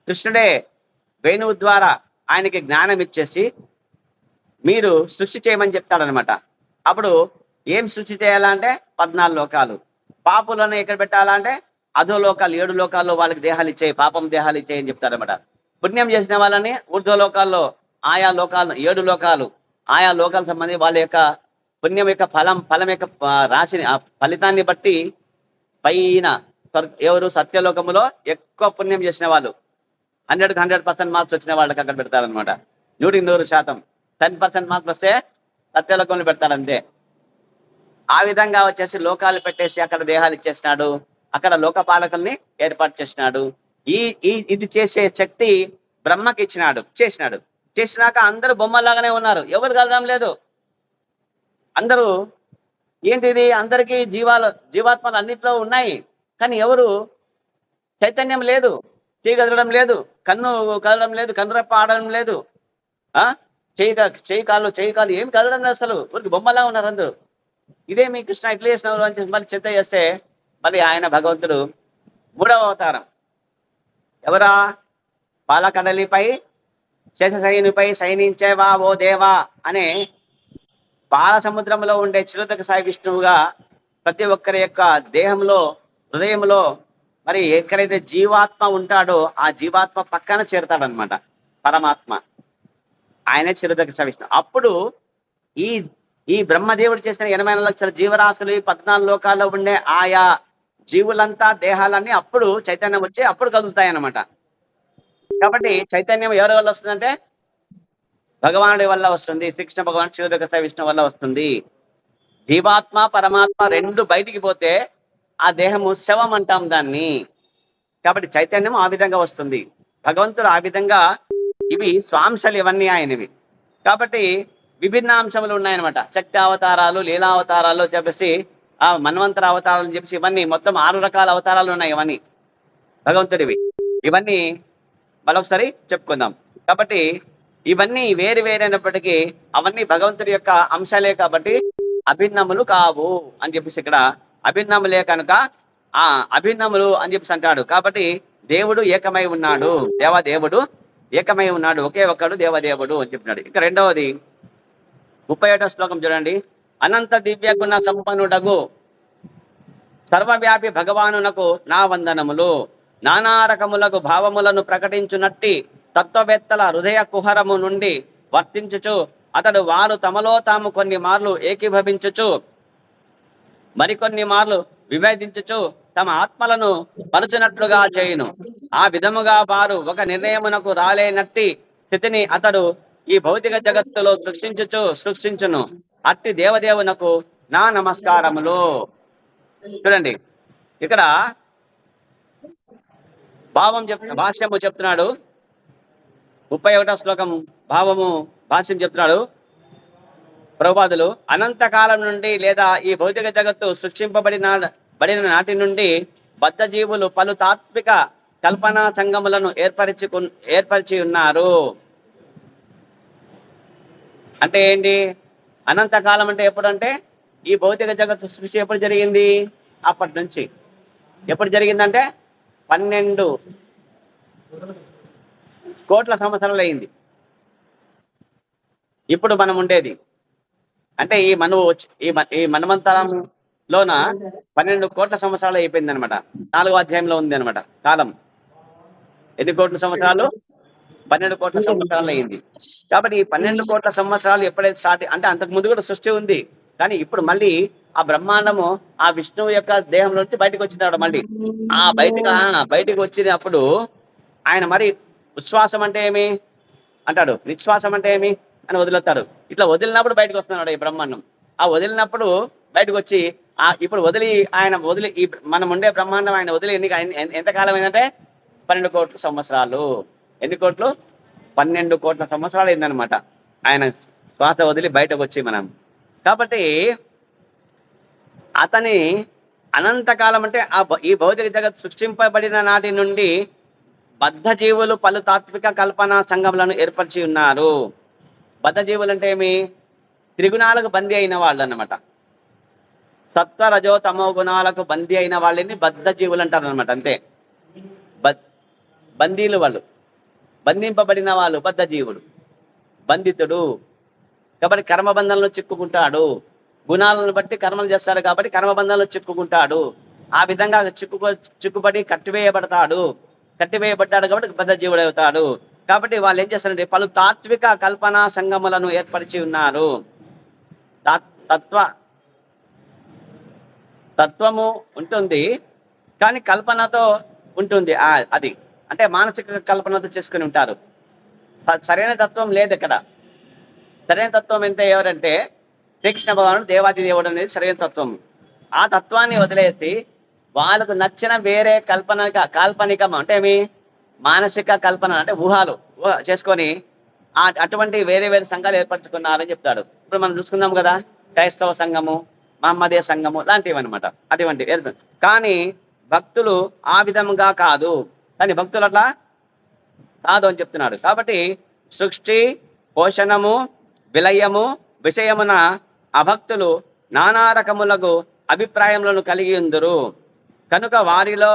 కృష్ణుడే వేణువు ద్వారా ఆయనకి జ్ఞానం ఇచ్చేసి మీరు సృష్టి చేయమని చెప్తాడనమాట. అప్పుడు ఏం సృష్టి చేయాలంటే 14 లోకాలు, పాపులను ఎక్కడ పెట్టాలంటే అధోలోకాలు, 7 లోకాల్లో వాళ్ళకి దేహాలు ఇచ్చేయి, పాపం దేహాలు ఇచ్చేయి అని చెప్తాడనమాట. పుణ్యం చేసిన వాళ్ళని ఊర్ధ్వలోకాల్లో ఆయా లోకాలు, 7 లోకాలు, ఆయా లోకాలకు సంబంధించి వాళ్ళ యొక్క పుణ్యం యొక్క ఫలం యొక్క రాశిని, ఆ ఫలితాన్ని బట్టి పైన ఎవరు సత్యలోకములో ఎక్కువ పుణ్యం చేసిన వాళ్ళు 100కి 100% మార్క్స్ వచ్చిన వాళ్ళకి అక్కడ పెడతారనమాట. 100% 10% మార్క్స్ వస్తే సత్యలోకంలో పెడతాడంతే. ఆ విధంగా వచ్చేసి లోకాలు పెట్టేసి అక్కడ దేహాలు ఇచ్చేసినాడు, అక్కడ లోకపాలకుల్ని ఏర్పాటు చేసినాడు. ఇది చేసే శక్తి బ్రహ్మకి చేసినాక అందరూ బొమ్మలాగానే ఉన్నారు, ఎవరు కలడం లేదు. అందరూ ఏంటిది, అందరికీ జీవాత్మలు అన్నిట్లో ఉన్నాయి, కానీ ఎవరు చైతన్యం లేదు, చేయి కదలడం లేదు, కన్ను కదలడం లేదు, కన్నురెప్ప ఆడడం లేదు, చేయి కాళ్ళు ఏం కదలడం లేదు, అసలు ఊరికి బొమ్మలా ఉన్నారు అందరూ. ఇదే మీ కృష్ణ ఇట్లా చేసినవారు అని మళ్ళీ చింత చేస్తే మళ్ళీ ఆయన భగవంతుడు 3వ అవతారం. ఎవరా? పాలకడలిపై శేషశయనిపై శయనించేవా ఓ దేవా అనే పాల సముద్రంలో ఉండే చిరుతక సాయి విష్ణువుగా ప్రతి ఒక్కరి యొక్క దేహంలో, హృదయంలో మరి ఎక్కడైతే జీవాత్మ ఉంటాడో ఆ జీవాత్మ పక్కన చేరుతాడనమాట పరమాత్మ. ఆయనే చిరుతక సాయి విష్ణు. అప్పుడు ఈ బ్రహ్మదేవుడు చేసిన 84 లక్షల జీవరాశులు 14 లోకాల్లో ఉండే ఆయా జీవులంతా దేహాలన్నీ అప్పుడు చైతన్యం వచ్చి అప్పుడు కదులుతాయి అన్నమాట. కాబట్టి చైతన్యం ఎవరి వల్ల వస్తుందంటే భగవానుడి వల్ల వస్తుంది, శ్రీకృష్ణ భగవాన్ చిరుతక సాయి విష్ణు వల్ల వస్తుంది. జీవాత్మ పరమాత్మ రెండు బయటికి పోతే ఆ దేహము శవం అంటాం దాన్ని. కాబట్టి చైతన్యం ఆ విధంగా వస్తుంది, భగవంతుడు ఆ విధంగా. ఇవి స్వాంశాలు ఇవన్నీ ఆయనవి. కాబట్టి విభిన్న అంశములు ఉన్నాయన్నమాట. శక్తి అవతారాలు, లీలా అవతారాలు చెప్పేసి, ఆ మన్వంతర అవతారాలు అని చెప్పేసి ఇవన్నీ మొత్తం 6 రకాల అవతారాలు ఉన్నాయి ఇవన్నీ భగవంతుడివి. ఇవన్నీ మరొకసారి చెప్పుకుందాం. కాబట్టి ఇవన్నీ వేరు వేరైనప్పటికీ అవన్నీ భగవంతుడి యొక్క అంశాలే కాబట్టి అభిన్నములు కావు అని చెప్పేసి ఇక్కడ అభిన్నములే కనుక అభిన్నములు అని చెప్పేసి అంటాడు. కాబట్టి దేవుడు ఏకమై ఉన్నాడు, దేవదేవుడు ఏకమై ఉన్నాడు, ఒకే ఒక్కడు దేవదేవుడు అని చెప్పినాడు. ఇక రెండవది 37వ శ్లోకం చూడండి. అనంత దివ్య గుణ సంపన్నుడగు సర్వవ్యాపి భగవానునకు నా వందనములు. నానా రకములకు భావములను ప్రకటించునట్టి తత్వవేత్తల హృదయ కుహరము నుండి వర్తించుచు అతడు వారు తమలో తాము కొన్ని మార్లు ఏకీభవించుచు మరికొన్ని మార్లు విభేదించుచు తమ ఆత్మలను పరుచునట్లుగా చేయును. ఆ విధముగా వారు ఒక నిర్ణయమునకు రాలేనట్టి స్థితిని అతడు ఈ భౌతిక జగత్తులో సృష్టించును. అట్టి దేవదేవునకు నా నమస్కారములు. చూడండి, ఇక్కడ భాష్యము చెప్తున్నాడు. 31వ శ్లోకం భాష్యం చెప్తున్నాడు ప్రభుపాదులు. అనంతకాలం నుండి లేదా ఈ భౌతిక జగత్తు సృష్టింపబడిన నాటి నుండి బద్ధ జీవులు పలు తాత్విక కల్పనా సంగములను ఏర్పరిచి ఉన్నారు. అంటే ఏంటి? అనంతకాలం అంటే ఎప్పుడంటే ఈ భౌతిక జగత్తు సృష్టి ఎప్పుడు జరిగింది? అప్పటి నుంచి. ఎప్పుడు జరిగిందంటే 12 కోట్ల సంవత్సరాలు అయింది. ఇప్పుడు మనం ఉండేది అంటే ఈ మన్వంతరంలోన 12 కోట్ల సంవత్సరాలు అయిపోయింది అనమాట. 4వ అధ్యాయంలో ఉంది అనమాట కాలం. ఎన్ని కోట్ల సంవత్సరాలు? 12 కోట్ల సంవత్సరాలు అయింది. కాబట్టి ఈ 12 కోట్ల సంవత్సరాలు ఎప్పుడైతే స్టార్ట్ అంటే అంతకు ముందు కూడా సృష్టి ఉంది, కానీ ఇప్పుడు మళ్ళీ ఆ బ్రహ్మాండము ఆ విష్ణువు యొక్క దేహంలో నుంచి బయటకు వచ్చినాడు. మళ్ళీ ఆ బయటకు వచ్చినప్పుడు ఆయన మరి ఉచ్ఛ్వాసం అంటే ఏమి అంటాడు, నిశ్వాసం అంటే ఏమి అని వదిలేస్తాడు. ఇట్లా వదిలినప్పుడు బయటకు వస్తున్నాడు ఈ బ్రహ్మాండం. ఆ వదిలినప్పుడు బయటకు వచ్చి ఇప్పుడు వదిలి ఈ మనం ఉండే బ్రహ్మాండం ఆయన వదిలి ఎంతకాలం అయిందంటే 12 కోట్ల సంవత్సరాలు. ఎన్ని కోట్లు? 12 కోట్ల సంవత్సరాలు అయిందనమాట ఆయన శ్వాస వదిలి బయటకు వచ్చి మనం. కాబట్టి అతని అనంతకాలం అంటే ఈ భౌతిక జగత్ సృష్టింపబడిన నాటి నుండి బద్ధ జీవులు పలు తాత్విక కల్పనా సంఘములను ఏర్పరిచి ఉన్నారు. బద్ధ జీవులు అంటే ఏమి? త్రిగుణాలకు బందీ అయిన వాళ్ళు అన్నమాట. సత్వ రజో తమో గుణాలకు బందీ అయిన వాళ్ళని బద్ధ జీవులు అంటారు అనమాట. అంతే, బందీలు వాళ్ళు, బంధింపబడిన వాళ్ళు బద్ధ జీవుడు. బంధితుడు కాబట్టి కర్మబంధంలో చిక్కుకుంటాడు. గుణాలను బట్టి కర్మలు చేస్తాడు కాబట్టి కర్మబంధంలో చిక్కుకుంటాడు. ఆ విధంగా చిక్కుబడి కట్టివేయబడ్డాడు కాబట్టి బద్ధ జీవుడు అవుతాడు. కాబట్టి వాళ్ళు ఏం చేస్తారంటే పలు తాత్విక కల్పనా సంగములను ఏర్పరిచి ఉన్నారు. తత్వము ఉంటుంది కానీ కల్పనతో ఉంటుంది. అది అంటే మానసిక కల్పనతో చేసుకుని ఉంటారు. సరైన తత్వం లేదు ఇక్కడ. సరైన తత్వం అంటే ఎవరంటే శ్రీకృష్ణ భగవానుడు, దేవాది దేవుడు అనేది సరైన తత్వం. ఆ తత్వాన్ని వదిలేసి వాళ్ళకు నచ్చిన వేరే కాల్పనికం అంటే ఏమి మానసిక కల్పన అంటే ఊహ చేసుకొని అటువంటి వేరే సంఘాలు ఏర్పరచుకున్నారని చెప్తాడు. ఇప్పుడు మనం చూసుకున్నాం కదా, క్రైస్తవ సంఘము, మహమ్మదీయ సంఘము లాంటివి అనమాట. అటువంటి కానీ భక్తులు ఆ విధంగా కాదు. కానీ భక్తులు అట్లా కాదు అని చెప్తున్నాడు. కాబట్టి సృష్టి, పోషణము, విలయము విషయమున అభక్తులు నానా రకములకు అభిప్రాయములను కలిగి ఉందురు కనుక వారిలో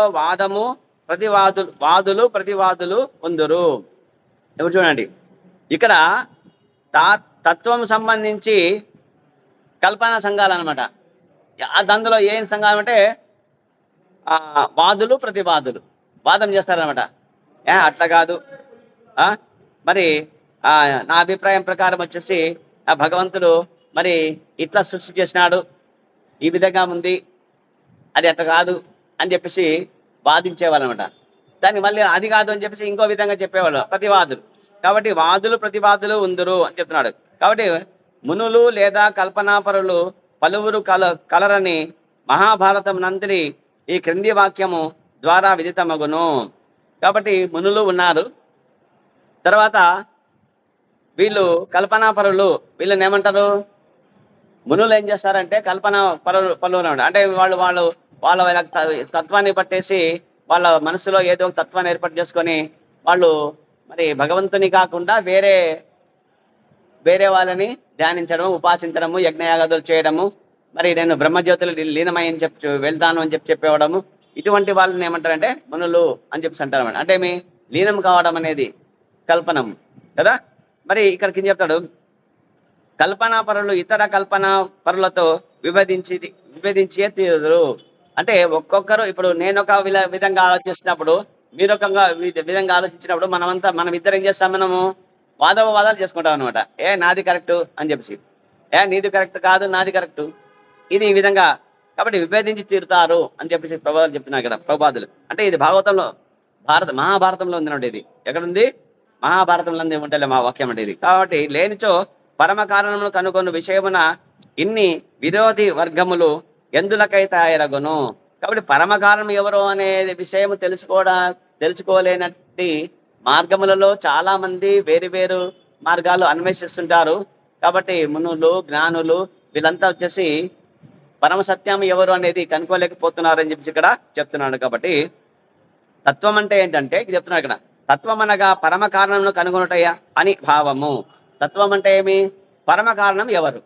ప్రతివాదులు ఉందురు. ఇప్పుడు చూడండి, ఇక్కడ తత్వం సంబంధించి కల్పనా సంఘాలు అనమాట. అందులో ఏం సంఘాలు అంటే వాదులు ప్రతివాదులు వాదం చేస్తారనమాట. అట్లా కాదు, మరి నా అభిప్రాయం ప్రకారం వచ్చేసి భగవంతుడు మరి ఇట్లా సృష్టి చేసినాడు, ఈ విధంగా ఉంది, అది అట్లా కాదు అని చెప్పేసి వాదించేవాళ్ళు అనమాట. దాన్ని మళ్ళీ అది కాదు అని చెప్పేసి ఇంకో విధంగా చెప్పేవాళ్ళు ప్రతివాదులు. కాబట్టి ప్రతివాదులు ఉందరు అని చెప్తున్నాడు. కాబట్టి మునులు లేదా కల్పనాపరులు పలువురు కలరని మహాభారతం నంతరి ఈ క్రింది వాక్యము ద్వారా విదితమగును. కాబట్టి మునులు ఉన్నారు. తర్వాత వీళ్ళు కల్పనాపరులు, వీళ్ళని ఏమంటారు? మునులు ఏం చేస్తారంటే కల్పన పరులు అంటే వాళ్ళ తత్వాన్ని పట్టేసి వాళ్ళ మనసులో ఏదో ఒక తత్వాన్ని ఏర్పాటు చేసుకొని వాళ్ళు మరి భగవంతుని కాకుండా వేరే వాళ్ళని ధ్యానించడము, ఉపాసించడము, యజ్ఞయాగాదులు చేయడము, మరి నేను బ్రహ్మజ్యోతులు లీనమని వెళ్తాను అని చెప్పేవడము, ఇటువంటి వాళ్ళని ఏమంటారంటే మునులు అని చెప్పేసి అంటారు. అంటే మీ లీనం కావడం అనేది కల్పనం కదా. మరి ఇక్కడ కింద చెప్తాడు, కల్పనా పరులు ఇతర కల్పనా పరులతో విభేదించే తీరుదురు. అంటే ఒక్కొక్కరు, ఇప్పుడు నేను ఒక విధంగా ఆలోచిస్తున్నప్పుడు మీరు ఒక విధంగా ఆలోచించినప్పుడు మనం ఇద్దరు ఏం చేస్తాం? మనము వాదాలు చేసుకుంటాం అనమాట. నాది కరెక్టు అని చెప్పేసి, నీది కరెక్ట్ కాదు, నాది కరెక్టు, ఇది ఈ విధంగా. కాబట్టి విభేదించి తీరుతారు అని చెప్పేసి ప్రభుపాదులు చెప్తున్నారు ఇక్కడ. ప్రభుపాదులు అంటే ఇది భాగవతంలో మహాభారతంలో ఉందన్నమాట. ఇది ఎక్కడుంది? మహాభారతంలో ఉంటుంది మా వాక్యం అంటే ఇది. కాబట్టి లేనిచో పరమ కారణములు కనుగొన్న విషయమున ఇన్ని విరోధి వర్గములు ఎందులకైతే ఎరగను. కాబట్టి పరమ కారణం ఎవరు అనే విషయం తెలుసుకోలేనట్టి మార్గములలో చాలా మంది వేరు వేరు మార్గాలు అన్వేషిస్తుంటారు. కాబట్టి మునులు, జ్ఞానులు వీళ్ళంతా వచ్చేసి పరమ సత్యం ఎవరు అనేది కనుక్కోలేకపోతున్నారు అని చెప్పి ఇక్కడ చెప్తున్నాడు. కాబట్టి తత్వం అంటే ఏంటంటే చెప్తున్నాడు ఇక్కడ, తత్వం అనగా పరమ కారణంను కనుగొనుటయ్యా అని భావము. తత్వం అంటే ఏమి? పరమ కారణం ఎవరు,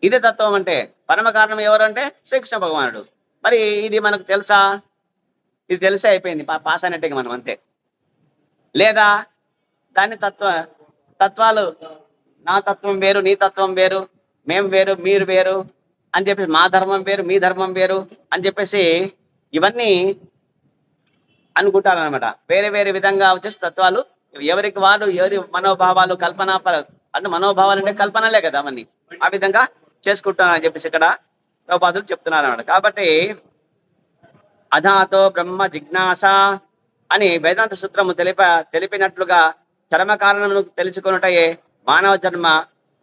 ఇదే తత్వం అంటే. పరమ కారణం ఎవరు అంటే శ్రీకృష్ణ భగవానుడు. మరి ఇది మనకు తెలుసా? ఇది తెలిసే అయిపోయింది, పాస్ అయినట్టుగా మనం అంతే. లేదా దాని తత్వాలు, నా తత్వం వేరు, నీ తత్వం వేరు, మేము వేరు, మీరు వేరు అని చెప్పేసి, మా ధర్మం వేరు, మీ ధర్మం వేరు అని చెప్పేసి ఇవన్నీ అనుకుంటారనమాట. వేరే వేరే విధంగా వచ్చేసి తత్వాలు ఎవరికి వారు, ఎవరి మనోభావాలు, కల్పన అంటే మనోభావాలు అంటే కల్పనలే కదా అవన్నీ, ఆ విధంగా చేసుకుంటున్నారని చెప్పేసి ఇక్కడ ప్రభుపాదులు చెప్తున్నారు అన్నమాట. కాబట్టి అధాతో బ్రహ్మ జిజ్ఞాస అని వేదాంత సూత్రము తెలిపినట్లుగా చరమ కారణమును తెలుసుకొనుటయే మానవ జన్మ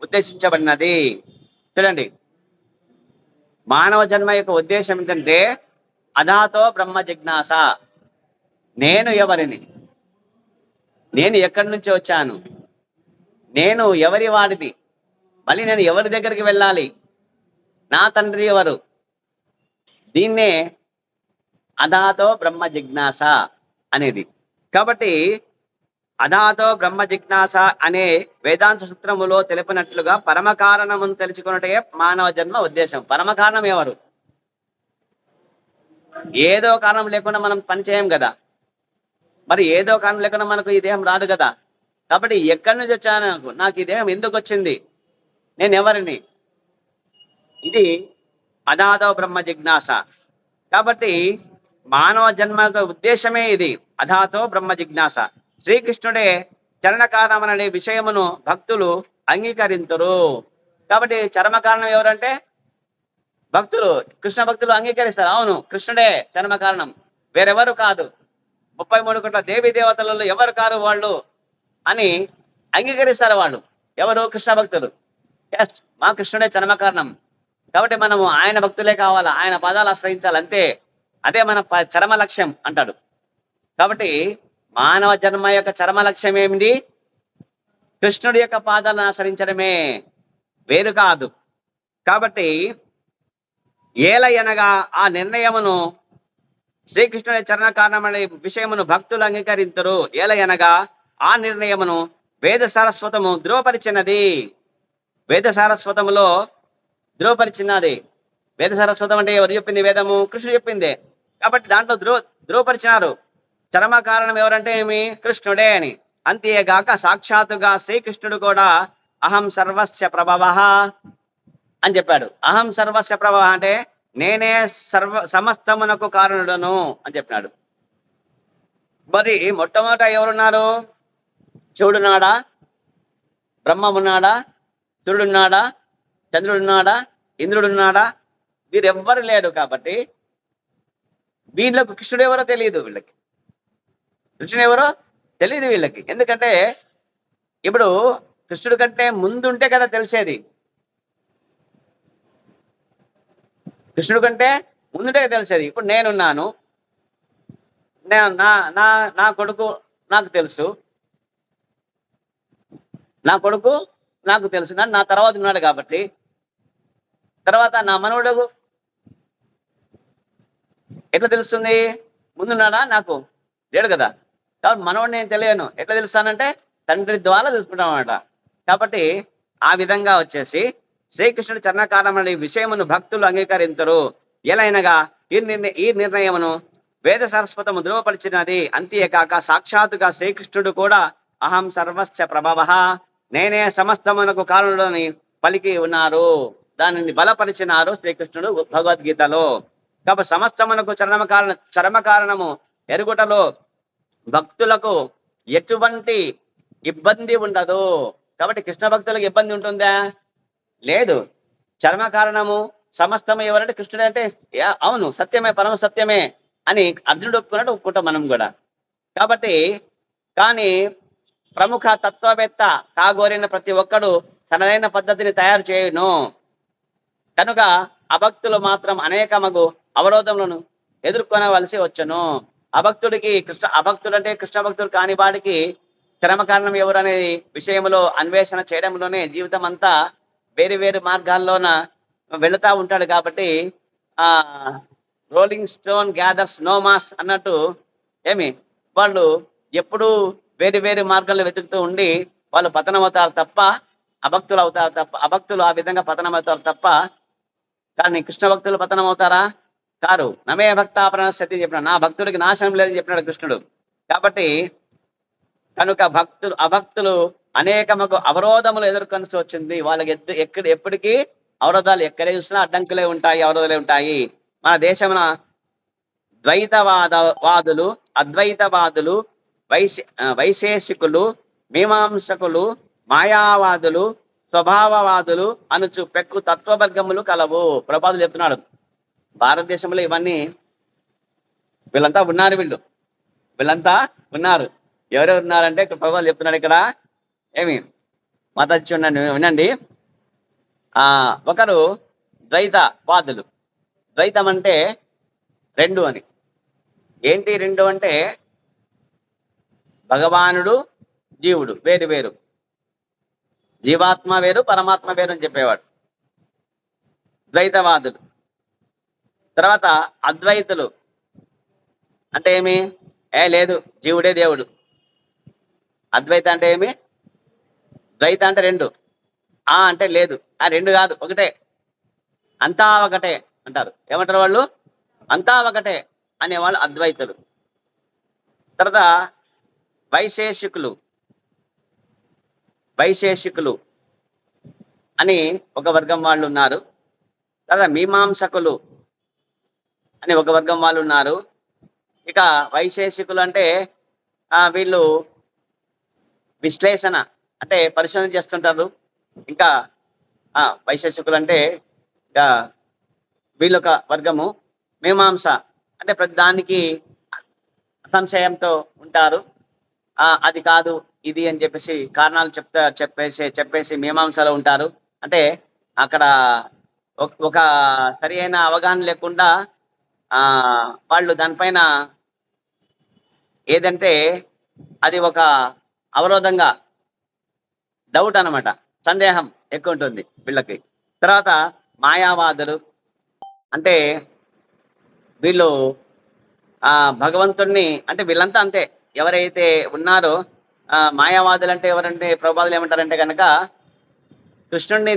ఉద్దేశించబడినది. చూడండి, మానవ జన్మ యొక్క ఉద్దేశం ఏంటంటే అధాతో బ్రహ్మ జిజ్ఞాస. నేను ఎవరిని, నేను ఎక్కడి నుంచి వచ్చాను, నేను ఎవరి వాడిది, మళ్ళీ నేను ఎవరి దగ్గరికి వెళ్ళాలి, నా తండ్రి ఎవరు, దీన్నే అధాతో బ్రహ్మ జిజ్ఞాస అనేది. కాబట్టి అధాతో బ్రహ్మ జిజ్ఞాస అనే వేదాంత సూత్రములో తెలిపినట్లుగా పరమ కారణమును తెలుసుకున్నట్టే మానవ జన్మ ఉద్దేశం. పరమ కారణం ఎవరు? ఏదో కారణం లేకుండా మనం పని చేయం కదా. మరి ఏదో కారణం లేకుండా మనకు ఈ దేహం రాదు కదా. కాబట్టి ఎక్కడి నుంచి వచ్చాను, నాకు ఈ దేహం ఎందుకు వచ్చింది, నేను ఎవరిని, ఇది అధాతో బ్రహ్మ జిజ్ఞాస. కాబట్టి మానవ జన్మ ఉద్దేశమే ఇది, అధాతో బ్రహ్మ జిజ్ఞాస. శ్రీకృష్ణుడే చరణ కారణం అనే విషయమును భక్తులు అంగీకరింతురు. కాబట్టి చరమ కారణం ఎవరంటే భక్తులు, కృష్ణ భక్తులు అంగీకరిస్తారు. అవును, కృష్ణుడే చరమ కారణం, వేరెవరు కాదు, 33 కోట్ల దేవీ దేవతలలో ఎవరు కారు వాళ్ళు అని అంగీకరిస్తారు వాళ్ళు. ఎవరు? కృష్ణ భక్తులు. ఎస్, మా కృష్ణుడే చరమ కారణం, కాబట్టి మనము ఆయన భక్తులే కావాలా, ఆయన పాదాలు ఆశ్రయించాలి, అంతే, అదే మన చరమ లక్ష్యం అంటాడు. కాబట్టి మానవ జన్మ యొక్క చరమ లక్ష్యం ఏమిటి? కృష్ణుడి యొక్క పాదాలను ఆశ్రయించడమే, వేరు కాదు. కాబట్టి ఏలయనగా ఆ నిర్ణయమును శ్రీకృష్ణుడి చరణ కారణమనే విషయమును భక్తులు అంగీకరించరు. ఏలయనగా ఆ నిర్ణయమును వేద సారస్వతము ధృవపరిచినది. వేద సారస్వతములో ధృవపరిచినది. వేద సారస్వతం అంటే ఎవరు చెప్పింది? వేదము, కృష్ణుడు చెప్పిందే. కాబట్టి దాంట్లో ధృవపరిచినారు. చరమ కారణం ఎవరంటే ఏమి? కృష్ణుడే అని. అంతేగాక సాక్షాత్తుగా శ్రీకృష్ణుడు కూడా అహం సర్వస్య ప్రభవ అని చెప్పాడు. అహం సర్వస్య ప్రభవ అంటే నేనే సమస్తమునకు కారణుడను అని చెప్పినాడు. మరి మొట్టమొదట ఎవరున్నారు? శివుడున్నాడా? బ్రహ్మమున్నాడా? సూర్యుడున్నాడా? చంద్రుడున్నాడా? ఇంద్రుడున్నాడా? వీరెవ్వరు లేరు. కాబట్టి వీళ్ళకు కృష్ణుడు ఎవరో తెలియదు, వీళ్ళకి కృష్ణుడు ఎవరో తెలియదు వీళ్ళకి. ఎందుకంటే ఇప్పుడు కృష్ణుడి కంటే ముందుంటే కదా తెలిసేది. కృష్ణుడి కంటే ముందుంటే తెలిసేది. ఇప్పుడు నేనున్నాను, నా కొడుకు నాకు తెలుసు, నా కొడుకు నాకు తెలుసు, నా తర్వాత ఉన్నాడు. కాబట్టి తర్వాత నా మనవడు ఎట్లా తెలుస్తుంది? ముందున్నాడా? నాకు లేడు కదా. కాబట్టి మనవాడు నేను తెలియను. ఎట్లా తెలుస్తానంటే తండ్రి ద్వారా తెలుసుకుంటాం అన్నమాట. కాబట్టి ఆ విధంగా వచ్చేసి శ్రీకృష్ణుడి చరణకారణం అనే విషయమును భక్తులు అంగీకరించరు. ఎలైనగా ఈ నిర్ణయమును వేద సరస్వతము ధృవపరిచినది. అంతేకాక సాక్షాత్తుగా శ్రీకృష్ణుడు కూడా అహం సర్వస్య ప్రభవ, నేనే సమస్తమునకు కారణుడని పలికి ఉన్నారు. దానిని బలపరిచినారు శ్రీకృష్ణుడు భగవద్గీతలో. కాబట్టి సమస్తమునకు చరమ కారణము ఎరుగుటలో భక్తులకు ఎటువంటి ఇబ్బంది ఉండదు. కాబట్టి కృష్ణ భక్తులకు ఇబ్బంది ఉంటుందా? లేదు. చరమ కారణము సమస్తము ఎవరంటే కృష్ణుడు అంటే అవును సత్యమే, పరమ సత్యమే అని అర్జునుడు ఒప్పుకున్నట్టు ఒప్పుకుంటాం మనం కూడా. కాబట్టి కానీ ప్రముఖ తత్వవేత్త కాగోరిన ప్రతి ఒక్కడు తనదైన పద్ధతిని తయారు చేయను. కనుక అభక్తులు మాత్రం అనేకమగు అవరోధములను ఎదుర్కొనవలసి వచ్చును. అభక్తుడికి అభక్తుడు అంటే కృష్ణ భక్తుడు కాని వాడికి శ్రమ కారణం ఎవరు అనే విషయంలో అన్వేషణ చేయడంలోనే జీవితం అంతా వేరు వేరు మార్గాల్లోన వెళుతూ ఉంటాడు. కాబట్టి ఆ rolling stone gathers no moss అన్నట్టు ఏమి వాళ్ళు ఎప్పుడూ వేరు వేరు మార్గాల్లో వెతుకుతూ ఉండి వాళ్ళు పతనం అవుతారు తప్ప అభక్తులు అవుతారు తప్ప, అభక్తులు ఆ విధంగా పతనం అవుతారు తప్ప. కానీ కృష్ణ భక్తులు పతనం అవుతారా? కారు. నమే భక్తాపరణ సతి చెప్పినాడు, నా భక్తుడికి నాశనం లేదని చెప్పినాడు కృష్ణుడు. కాబట్టి కనుక అభక్తులు అనేకముకు అవరోధములు ఎదుర్కొనసి వచ్చింది. వాళ్ళకి ఎప్పటికీ అవరోధాలు ఎక్కడే చూసినా అడ్డంకులే ఉంటాయి, అవరోధాలే ఉంటాయి. మన దేశమున ద్వైతవాదులు, అద్వైతవాదులు, వైశేషికులు, మీమాంసకులు, మాయావాదులు, స్వభావవాదులు అనుచు పెక్కు తత్వవర్గములు కలవు. ప్రభుపాదులు చెప్తున్నాడు భారతదేశంలో ఇవన్నీ వీళ్ళంతా ఉన్నారు. వీళ్ళంతా ఉన్నారు. ఎవరెవరు ఉన్నారంటే ప్రభుపాదులు చెప్తున్నాడు ఇక్కడ ఏమి మతచ్చి వినండి. ఒకరు ద్వైతవాదులు. ద్వైతం అంటే రెండు అని. ఏంటి రెండు అంటే భగవానుడు జీవుడు వేరు వేరు, జీవాత్మ వేరు పరమాత్మ వేరు అని చెప్పేవాడు ద్వైతవాదులు. తర్వాత అద్వైతులు అంటే ఏమి? లేదు జీవుడే దేవుడు. అద్వైత అంటే ఏమి? ద్వైత అంటే రెండు, అంటే లేదు, రెండు కాదు ఒకటే, అంతా ఒకటే అంటారు. ఏమంటారు వాళ్ళు? అంతా ఒకటే అనేవాళ్ళు అద్వైతులు. తర్వాత వైశేషికులు అని ఒక వర్గం వాళ్ళు ఉన్నారు. తర్వాత మీమాంసకులు అని ఒక వర్గం వాళ్ళు ఉన్నారు. ఇక వైశేషికులు అంటే వీళ్ళు విశ్లేషణ అంటే పరిశోధన చేస్తుంటారు. ఇంకా వైశేషికులు అంటే ఇంకా వీళ్ళొక వర్గము. మీమాంస అంటే ప్రతి దానికి సంశయంతో ఉంటారు. అది కాదు ఇది అని చెప్పేసి కారణాలు చెప్పేసి మీమాంసలో ఉంటారు. అంటే అక్కడ ఒక సరి అయిన అవగాహన లేకుండా వాళ్ళు దానిపైన ఏదంటే అది ఒక అవరోధంగా డౌట్ అన్నమాట, సందేహం ఎక్కువ ఉంటుంది వీళ్ళకి. తర్వాత మాయావాదులు అంటే వీళ్ళు భగవంతుణ్ణి అంటే వీళ్ళంతా అంతే. ఎవరైతే ఉన్నారో మాయావాదులు అంటే ఎవరంటే ప్రభుపాదులు ఏమంటారంటే కనుక కృష్ణుడిని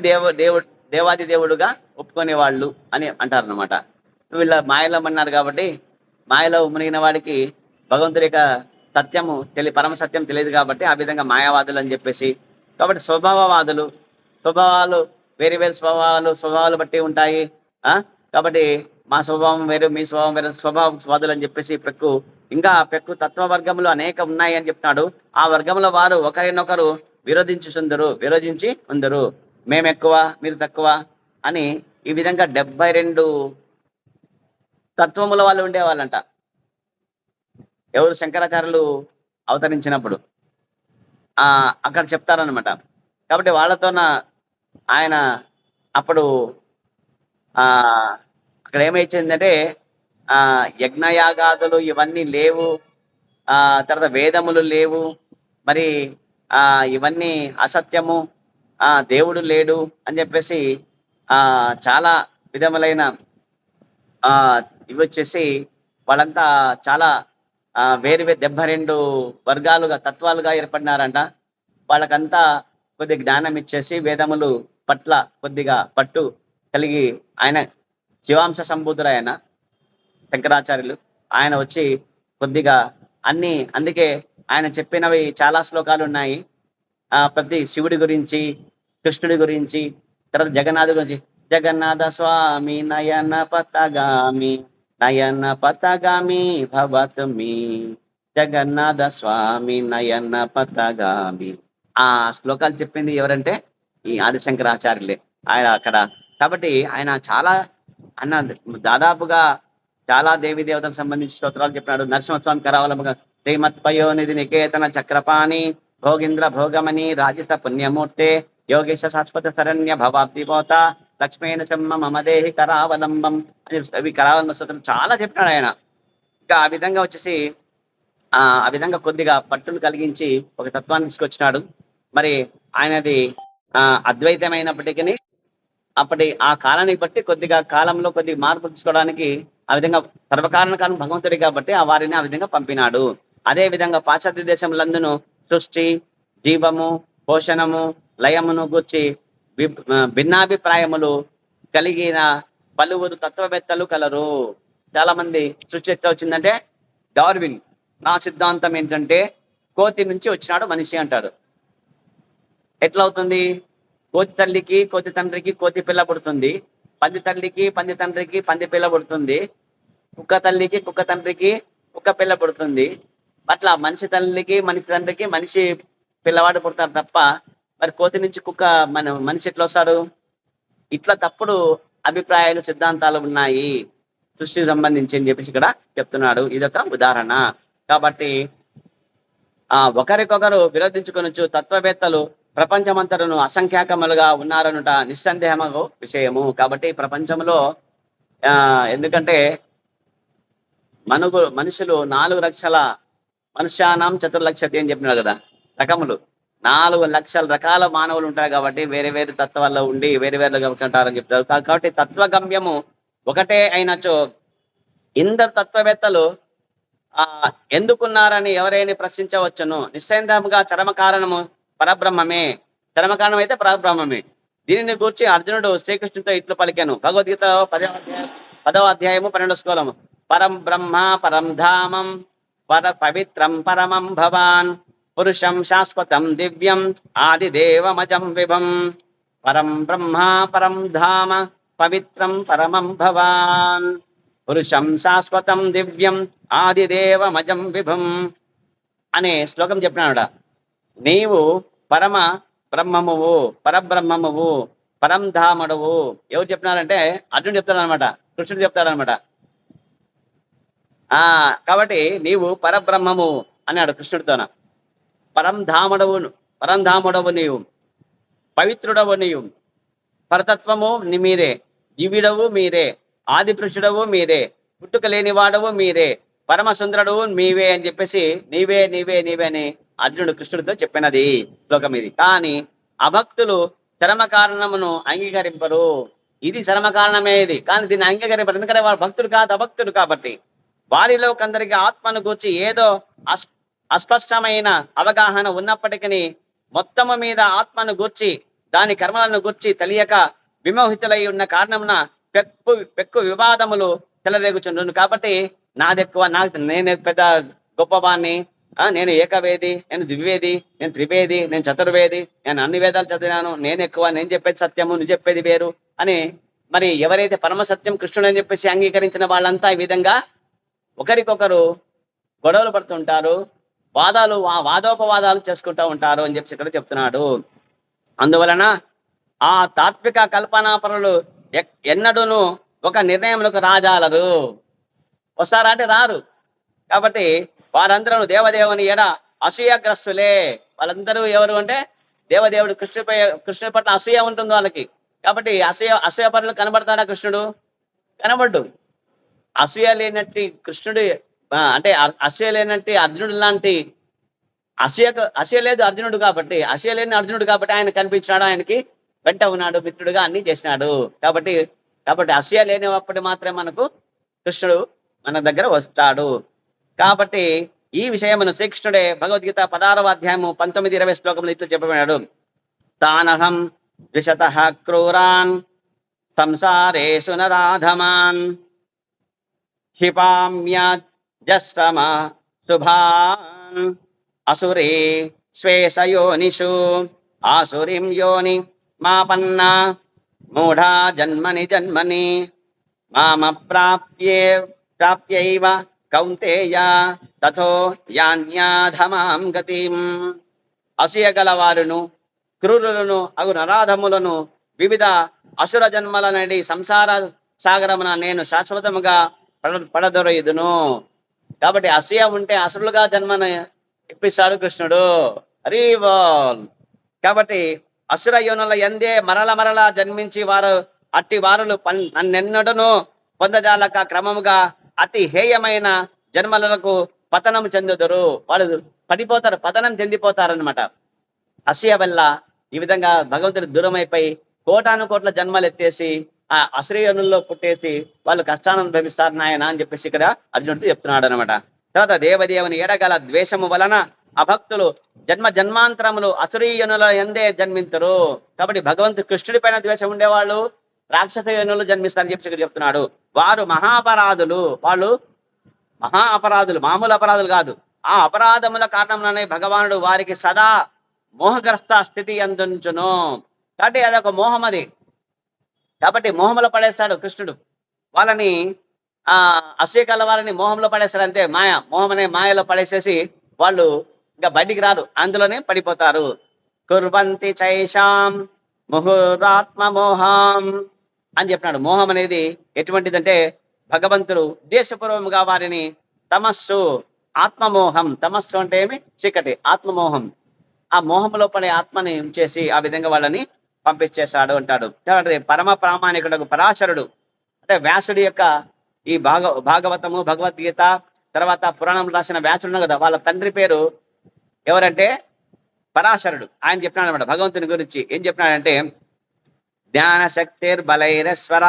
దేవాది దేవుడుగా ఒప్పుకునే వాళ్ళు అని అంటారు అనమాట. వీళ్ళ మాయలో ఉన్నారు కాబట్టి మాయలో మునిగిన వాడికి భగవంతుడి యొక్క సత్యము పరమ సత్యం తెలియదు కాబట్టి ఆ విధంగా మాయావాదులు అని చెప్పేసి. కాబట్టి స్వభావాలు వేరు వేరు స్వభావాలు బట్టి ఉంటాయి. కాబట్టి మా స్వభావం వేరు, మీ స్వభావం వేరు, స్వాదులు అని చెప్పేసి పెక్కు తత్వవర్గములు అనేక ఉన్నాయి అని చెప్తున్నాడు. ఆ వర్గంలో వారు ఒకరినొకరు విరోధించి ఉందరు. మేము ఎక్కువ మీరు తక్కువ అని ఈ విధంగా 72 తత్వముల వాళ్ళు ఉండేవాళ్ళంట. ఎవరు? శంకరాచార్యులు అవతరించినప్పుడు అక్కడ చెప్తారనమాట. కాబట్టి వాళ్ళతోన ఆయన అప్పుడు అక్కడ ఏమైందంటే యజ్ఞయాగాదులు ఇవన్నీ లేవు, తర్వాత వేదములు లేవు, మరి ఇవన్నీ అసత్యము, దేవుడు లేడు అని చెప్పేసి చాలా విధములైన ఇవి వచ్చేసి వాళ్ళంతా చాలా వేరు 72 వర్గాలుగా తత్వాలుగా ఏర్పడినారంట. వాళ్ళకంతా కొద్ది జ్ఞానం ఇచ్చేసి వేదములు పట్ల కొద్దిగా పట్టు కలిగి ఆయన జీవాంశ సంబూతుడు ఆయన శంకరాచార్యులు. ఆయన వచ్చి కొద్దిగా అందుకే ఆయన చెప్పినవి చాలా శ్లోకాలు ఉన్నాయి. ప్రతి శివుడి గురించి, కృష్ణుడి గురించి, తర్వాత జగన్నాథుడి గురించి. జగన్నాథ స్వామి నయన పతగామి భవతుమి, జగన్నాథ స్వామి నయన పతగామి. ఆ శ్లోకాలు చెప్పింది ఎవరంటే ఈ ఆదిశంకరాచార్యులే ఆయన అక్కడ. కాబట్టి ఆయన చాలా దాదాపుగా చాలా దేవీ దేవతలకు సంబంధించి స్తోత్రాలు చెప్పినాడు. నరసింహస్వామి కరావలముగా శ్రీమత్పయోనిధి నికేతన చక్రపాణి భోగింద్ర భోగమని రాజిత పుణ్యమూర్తే యోగేశ శాశ్వత శరణ్య భవాబ్దిపోత లక్ష్మీన సమ్మ మమదేహి కరావలంబం అని కరావలంబ స్తోత్రం చాలా చెప్పినాడు ఆయన. ఇంకా ఆ విధంగా వచ్చేసి ఆ విధంగా కొద్దిగా పట్టును కలిగించి ఒక తత్వాన్ని తీసుకొచ్చినాడు. మరి ఆయనది అద్వైతమైనప్పటికీ అప్పటి ఆ కాలాన్ని బట్టి కొద్దిగా కాలంలో కొద్దిగా మార్పు తీసుకోవడానికి ఆ విధంగా సర్వకారణ కాలం భగవంతుడి కాబట్టి ఆ వారిని ఆ విధంగా పంపినాడు. అదే విధంగా పాశ్చాత్య దేశములందును సృష్టి, జీవము, పోషణము, లయమును గూర్చి భిన్నాభిప్రాయములు కలిగిన పలువురు తత్వవేత్తలు కలరు. చాలా మంది సృష్టి ఎట్లా వచ్చిందంటే డార్విన్ నా సిద్ధాంతం ఏంటంటే కోతి నుంచి వచ్చినాడు మనిషి అంటాడు. ఎట్లా అవుతుంది? కోతి తల్లికి కోతి తండ్రికి కోతి పిల్ల పుడుతుంది, పంది తల్లికి పంది తండ్రికి పంది పిల్ల పుడుతుంది, కుక్క తల్లికి కుక్క తండ్రికి కుక్క పిల్ల పుడుతుంది. అట్లా మనిషి తల్లికి మనిషి తండ్రికి మనిషి పిల్లవాడు పుడతారు తప్ప మరి కోతి నుంచి కుక్క మనిషి ఎట్లా వస్తాడు? ఇట్లా తప్పుడు అభిప్రాయాలు సిద్ధాంతాలు ఉన్నాయి సృష్టికి సంబంధించి అని చెప్పేసి ఇక్కడ చెప్తున్నాడు. ఇదొక ఉదాహరణ. కాబట్టి ఒకరికొకరు విరోధించుకొనొచ్చు తత్వవేత్తలు ప్రపంచమంతటను అసంఖ్యాకములుగా ఉన్నారనుట నిస్సందేహము విషయము. కాబట్టి ప్రపంచంలో ఎందుకంటే మనుషులు 4 లక్షల మనుష్యానం చతుర్లక్షతి అని చెప్పినారు కదా, రకములు 4 లక్షల రకాల మానవులు ఉంటారు. కాబట్టి వేరే వేరే తత్వాల్లో ఉండి వేరే వేరేగా ఉంటారని చెప్తారు. కాబట్టి తత్వగమ్యము ఒకటే అయినచో ఇందరు తత్వవేత్తలు ఎందుకున్నారని ఎవరైనా ప్రశ్నించవచ్చును. నిశ్చయంగా చరమ కారణము పరబ్రహ్మమే. చరమ కారణం అయితే పరబ్రహ్మమే. దీనిని గూర్చి అర్జునుడు శ్రీకృష్ణుడితో ఇట్లు పలికాను. భగవద్గీత 10వ అధ్యాయము 12వ శ్లోకము. పరం బ్రహ్మ పరం ధామం పవిత్రం పరమం భవాన్ పురుషం శాశ్వతం దివ్యం ఆదిదేవమజం విభం. పరం బ్రహ్మ పరం ధామ పవిత్రం పరమం భవాన్ పురుషం శాశ్వతం దివ్యం ఆదిదేవమజం విభం అనే శ్లోకం చెప్పినాడు. నీవు పరమ బ్రహ్మమువు, పరబ్రహ్మమువు, పరంధాముడువు. ఎవరు చెప్పినారంటే అర్జునుడు చెప్తాడనమాట, కృష్ణుడు చెప్తాడనమాట. కాబట్టి నీవు పరబ్రహ్మము అన్నాడు కృష్ణుడితోన. పరంధాముడవు నీవు, పవిత్రుడవు నీవు, పరతత్వము మీరే, దివ్యుడవు మీరే, ఆది పురుషుడవు మీరే, పుట్టుక లేనివాడవు మీరే, పరమ సుందరుడు మీవే అని చెప్పేసి నీవే నీవే నీవే అని అర్జునుడు కృష్ణుడితో చెప్పినది శ్లోకం ఇది. కానీ అభక్తులు చరమ కారణమును అంగీకరింపరు. ఇది చరమ కారణమే ఇది, కానీ దీన్ని అంగీకరింపరు. ఎందుకంటే వాడు భక్తుడు కాదు, అభక్తుడు. కాబట్టి వారిలో కొందరికి ఆత్మను గూర్చి ఏదో అస్పష్టమైన అవగాహన ఉన్నప్పటికీ మొత్తము మీద ఆత్మను గూర్చి దాని కర్మలను గూర్చి తెలియక విమోహితులై ఉన్న కారణమున పెక్కు వివాదములు చెలరేగుచుండును. కాబట్టి నాదెక్కువ, నేను పెద్ద గొప్పవాణ్ణి, నేను ఏకవేది, నేను ద్వివేది, నేను త్రివేది, నేను చతుర్వేది, నేను అన్ని వేదాలు చదివాను, నేను ఎక్కువ, నేను చెప్పేది సత్యము, నువ్వు చెప్పేది వేరు అని మరి ఎవరైతే పరమ సత్యం కృష్ణుడు అని చెప్పేసి అంగీకరించిన వాళ్ళంతా ఈ విధంగా ఒకరికొకరు గొడవలు పడుతుంటారు, వాదోపవాదాలు చేసుకుంటూ ఉంటారు అని చెప్పి ఇక్కడ చెప్తున్నాడు. అందువలన ఆ తాత్విక కల్పనాపరులు ఎన్నడూను ఒక నిర్ణయంలోకి రాజాలరు. వస్తారా అంటే రారు. కాబట్టి వారందరూ దేవదేవుని ఎడ అసూయగ్రస్తులే. వాళ్ళందరూ ఎవరు అంటే దేవదేవుడు కృష్ణుడి పట్ల అసూయ ఉంటుంది వాళ్ళకి. కాబట్టి అసూయపరులు కనబడతాడా కృష్ణుడు? కనబడ్డు. అసూయ లేనట్టి కృష్ణుడు అంటే అసూయ లేనట్టి అర్జునుడు లాంటి అసూయ లేదు అర్జునుడు కాబట్టి, అసూయ లేని అర్జునుడు కాబట్టి ఆయన కనిపించినాడు, ఆయనకి వెంట ఉన్నాడు, మిత్రుడుగా అన్ని చేసినాడు. కాబట్టి అసూయ లేనివప్పుడు మాత్రమే మనకు కృష్ణుడు మన దగ్గర వస్తాడు. కాబట్టి ఈ విషయమును శ్రీకృష్ణుడే భగవద్గీత 16వ అధ్యాయము 19-20 శ్లోకములు ఇట్లు చెప్పబడినాడు. తానహం ద్విషతః క్రూరాన్ సంసారేషు నరాధమాన్ క్షిపామ్యజస్రమ శుభాన్ అసురే స్వేషయోనిషు ఆసురిం యోని మాపన్న మూఢా జన్మని మామ ప్రాప్యైవ కౌంతేయ తథో యాన్యాధమాం గతిం. అసూయ గలవారును క్రూరులను అగు నరాధములను వివిధ అసుర జన్మల నుండి సంసార సాగరమున నేను శాశ్వతముగా పడదొరయుదును. కాబట్టి అసూయ ఉంటే అసురులుగా జన్మను ఇప్పిస్తాడు కృష్ణుడు. హరి బోల్. కాబట్టి అసుర యోనుల ఎందే మరల జన్మించి వారు అట్టి వారులు నన్నెన్నడను పొందజాలక క్రమముగా అతి హేయమైన జన్మలకు పతనం చెందుదరు, వాళ్ళు పడిపోతారు, పతనం చెందిపోతారనమాట. అసూయ వల్ల ఈ విధంగా భగవంతుడి దూరం అయిపోయి కోటాను కోట్ల జన్మలు ఎత్తేసి ఆ అశ్రయోనుల్లో పుట్టేసి వాళ్ళు కష్టాన్ని అనుభవిస్తారు నాయన అని చెప్పేసి ఇక్కడ అర్జునుడు చెప్తున్నాడు అనమాట. తర్వాత దేవదేవుని ఎడగల ద్వేషము వలన అభక్తులు జన్మ జన్మాంతరములు అసురీయనుల ఎందే జన్మించరు. కాబట్టి భగవంతుడు కృష్ణుడి పైన ద్వేషం ఉండేవాళ్ళు రాక్షస యోనులు జన్మిస్తారని చెప్పి ఇక్కడ చెప్తున్నాడు. వారు మహాపరాధులు, వాళ్ళు మహా అపరాధులు, మామూలు అపరాధులు కాదు. ఆ అపరాధముల కారణంలోనే భగవానుడు వారికి సదా మోహగ్రస్త స్థితి అందుంచును. కాబట్టి అదొక మోహం అది. కాబట్టి మోహంలో పడేస్తాడు కృష్ణుడు వాళ్ళని. అసూయ కల వారిని మోహంలో పడేస్తాడు, అంతే. మోహం అనే మాయలో పడేసేసి వాళ్ళు ఇంకా బయటికి రారు, అందులోనే పడిపోతారు. కుర్వంతి చైషాం ముహురాత్మ మోహం అని చెప్పినాడు. మోహం అనేది ఎటువంటిదంటే భగవంతుడు ఉద్దేశపూర్వముగా వారిని తమస్సు, ఆత్మమోహం, తమస్సు అంటే ఏమి? చీకటి, ఆత్మమోహం, ఆ మోహంలో పడే ఆత్మని ఉంచేసి ఆ విధంగా వాళ్ళని పంపించేశాడు అంటాడు. కాబట్టి పరమ ప్రామాణికుడు పరాశరుడు అంటే వ్యాసుడి యొక్క ఈ భాగవతము, భగవద్గీత, తర్వాత పురాణం రాసిన వ్యాసుడు కదా, వాళ్ళ తండ్రి పేరు ఎవరంటే పరాశరుడు. ఆయన చెప్పినాడు అనమాట భగవంతుని గురించి. ఏం చెప్పినాడంటే జ్ఞాన శక్తిర్ బలైరేశ్వర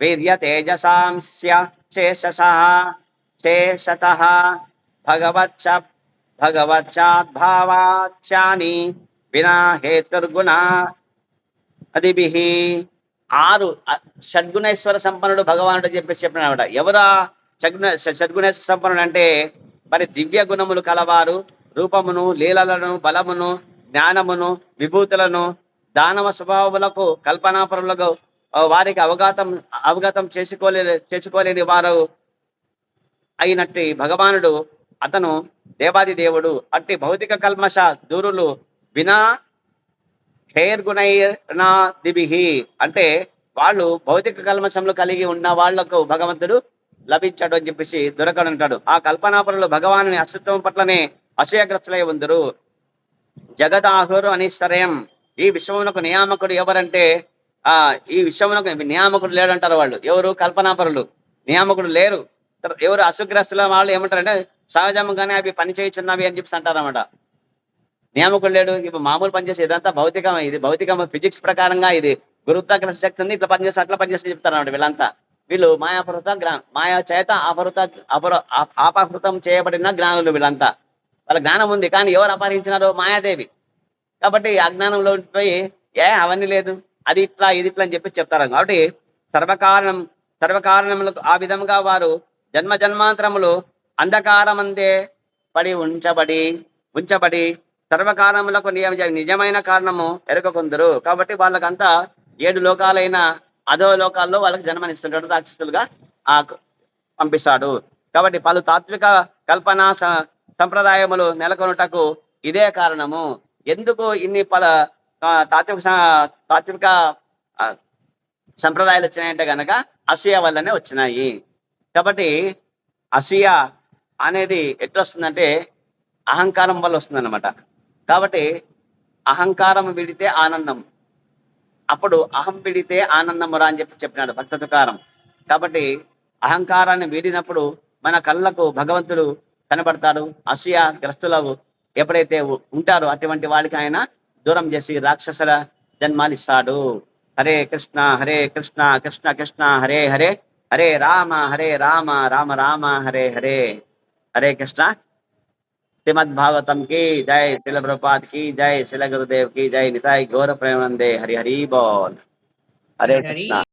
వీర్య తేజసాంస్య శేషతః భగవచ్చాద్భావాచ్యాని వినా హేతుర్గుణ అదిభిః. 6 షడ్గుణేశ్వర సంపన్నుడు భగవానుడు చెప్పేసి చెప్పినాడు. ఎవరా షడ్గుణేశ్వర సంపన్నుడు అంటే మరి దివ్య గుణములు కలవారు, రూపమును, లీలలను, బలమును, జ్ఞానమును, విభూతులను, దానవ స్వభావములకు, కల్పనాపరులకు వారికి అవగతం చేసుకోలేని వారు అయినట్టి భగవానుడు అతను దేవాది దేవుడు. అట్టి భౌతిక కల్మష దూరులు వినా హేర్గుణైర్నాదిభిః అంటే వాళ్ళు భౌతిక కల్మషంలో కలిగి ఉన్న వాళ్లకు భగవంతుడు లభించాడు అని చెప్పేసి దొరకడంటాడు. ఆ కల్పనాపరులు భగవానుని అస్తిత్వం పట్లనే అసూయగ్రస్తులై ఉందరు. జగదాహురు అనిశ్చర్యం. ఈ విశ్వమునకు నియామకుడు ఎవరంటే ఈ విశ్వమునకు నియామకుడు లేడంటారు వాళ్ళు. ఎవరు? కల్పనాపరులు. నియామకుడు లేరు. ఎవరు? అసుగ్రస్తుల వాళ్ళు ఏమంటారంటే సహజంగానే అవి పని చేయుచున్నవి అని చెప్పి అంటారన్నమాట. నియామకుడు లేడు. ఇప్పుడు మామూలు పనిచేసి ఇదంతా భౌతికం, ఇది భౌతికం, ఫిజిక్స్ ప్రకారంగా ఇది గురుత్వాకర్షణ శక్తి ఉంది, ఇట్లా పనిచేసి అట్లా పనిచేసి చెప్తారు అన్నమాట. వీళ్ళంతా వీళ్ళు మాయా చేత అపహృతం చేయబడిన జ్ఞానులు వీళ్ళంతా. వాళ్ళ జ్ఞానం ఉంది, కానీ ఎవరు అపహరించినారో? మాయాదేవి. కాబట్టి అజ్ఞానంలో పోయి అవన్నీ లేదు, అది ఇట్లా ఇది ఇట్లా అని చెప్పి చెప్తారు. కాబట్టి సర్వకారణములకు ఆ విధంగా వారు జన్మ జన్మాంతరములు అంధకారమందే పడి ఉంచబడి సర్వకారణములకు నిజమైన కారణము ఎరగకుందరు. కాబట్టి వాళ్ళకంతా 7 లోకాలైన అధో లోకాల్లో వాళ్ళకి జన్మనిస్తుంటాడు, రాక్షసులుగా పంపిస్తాడు. కాబట్టి పలు తాత్విక కల్పన సంప్రదాయములు నెలకొనుటకు ఇదే కారణము. ఎందుకు ఇన్ని తాత్విక సంప్రదాయాలు వచ్చినాయంటే గనక అసూయ వల్లనే వచ్చినాయి. కాబట్టి అసూయ అనేది ఎట్లా వస్తుందంటే అహంకారం వల్ల వస్తుందన్నమాట. కాబట్టి అహంకారం విడితే ఆనందం, అప్పుడు అహం విడితే ఆనందమురా అని చెప్పినాడు భక్త తుకారం. కాబట్టి అహంకారాన్ని వీడినప్పుడు మన కళ్ళకు భగవంతుడు కనబడతాడు. అసూయ గ్రస్తులు ఎప్పుడైతే ఉంటారో అటువంటి వాళ్ళకి ఆయన దూరం చేసి రాక్షసుల జన్మాలు ఇస్తాడు. హరే కృష్ణ కృష్ణ కృష్ణ హరే హరే, హరే రామ రామ రామ హరే హరే. హరే కృష్ణ. శ్రీమద్ భాగవతం की जय, श्रील प्रभुपाद की जय, श्रील गुरुदेव की जय, निताई गौर प्रेमानंदे. हरि हरि बोल. हरे कृष्णा.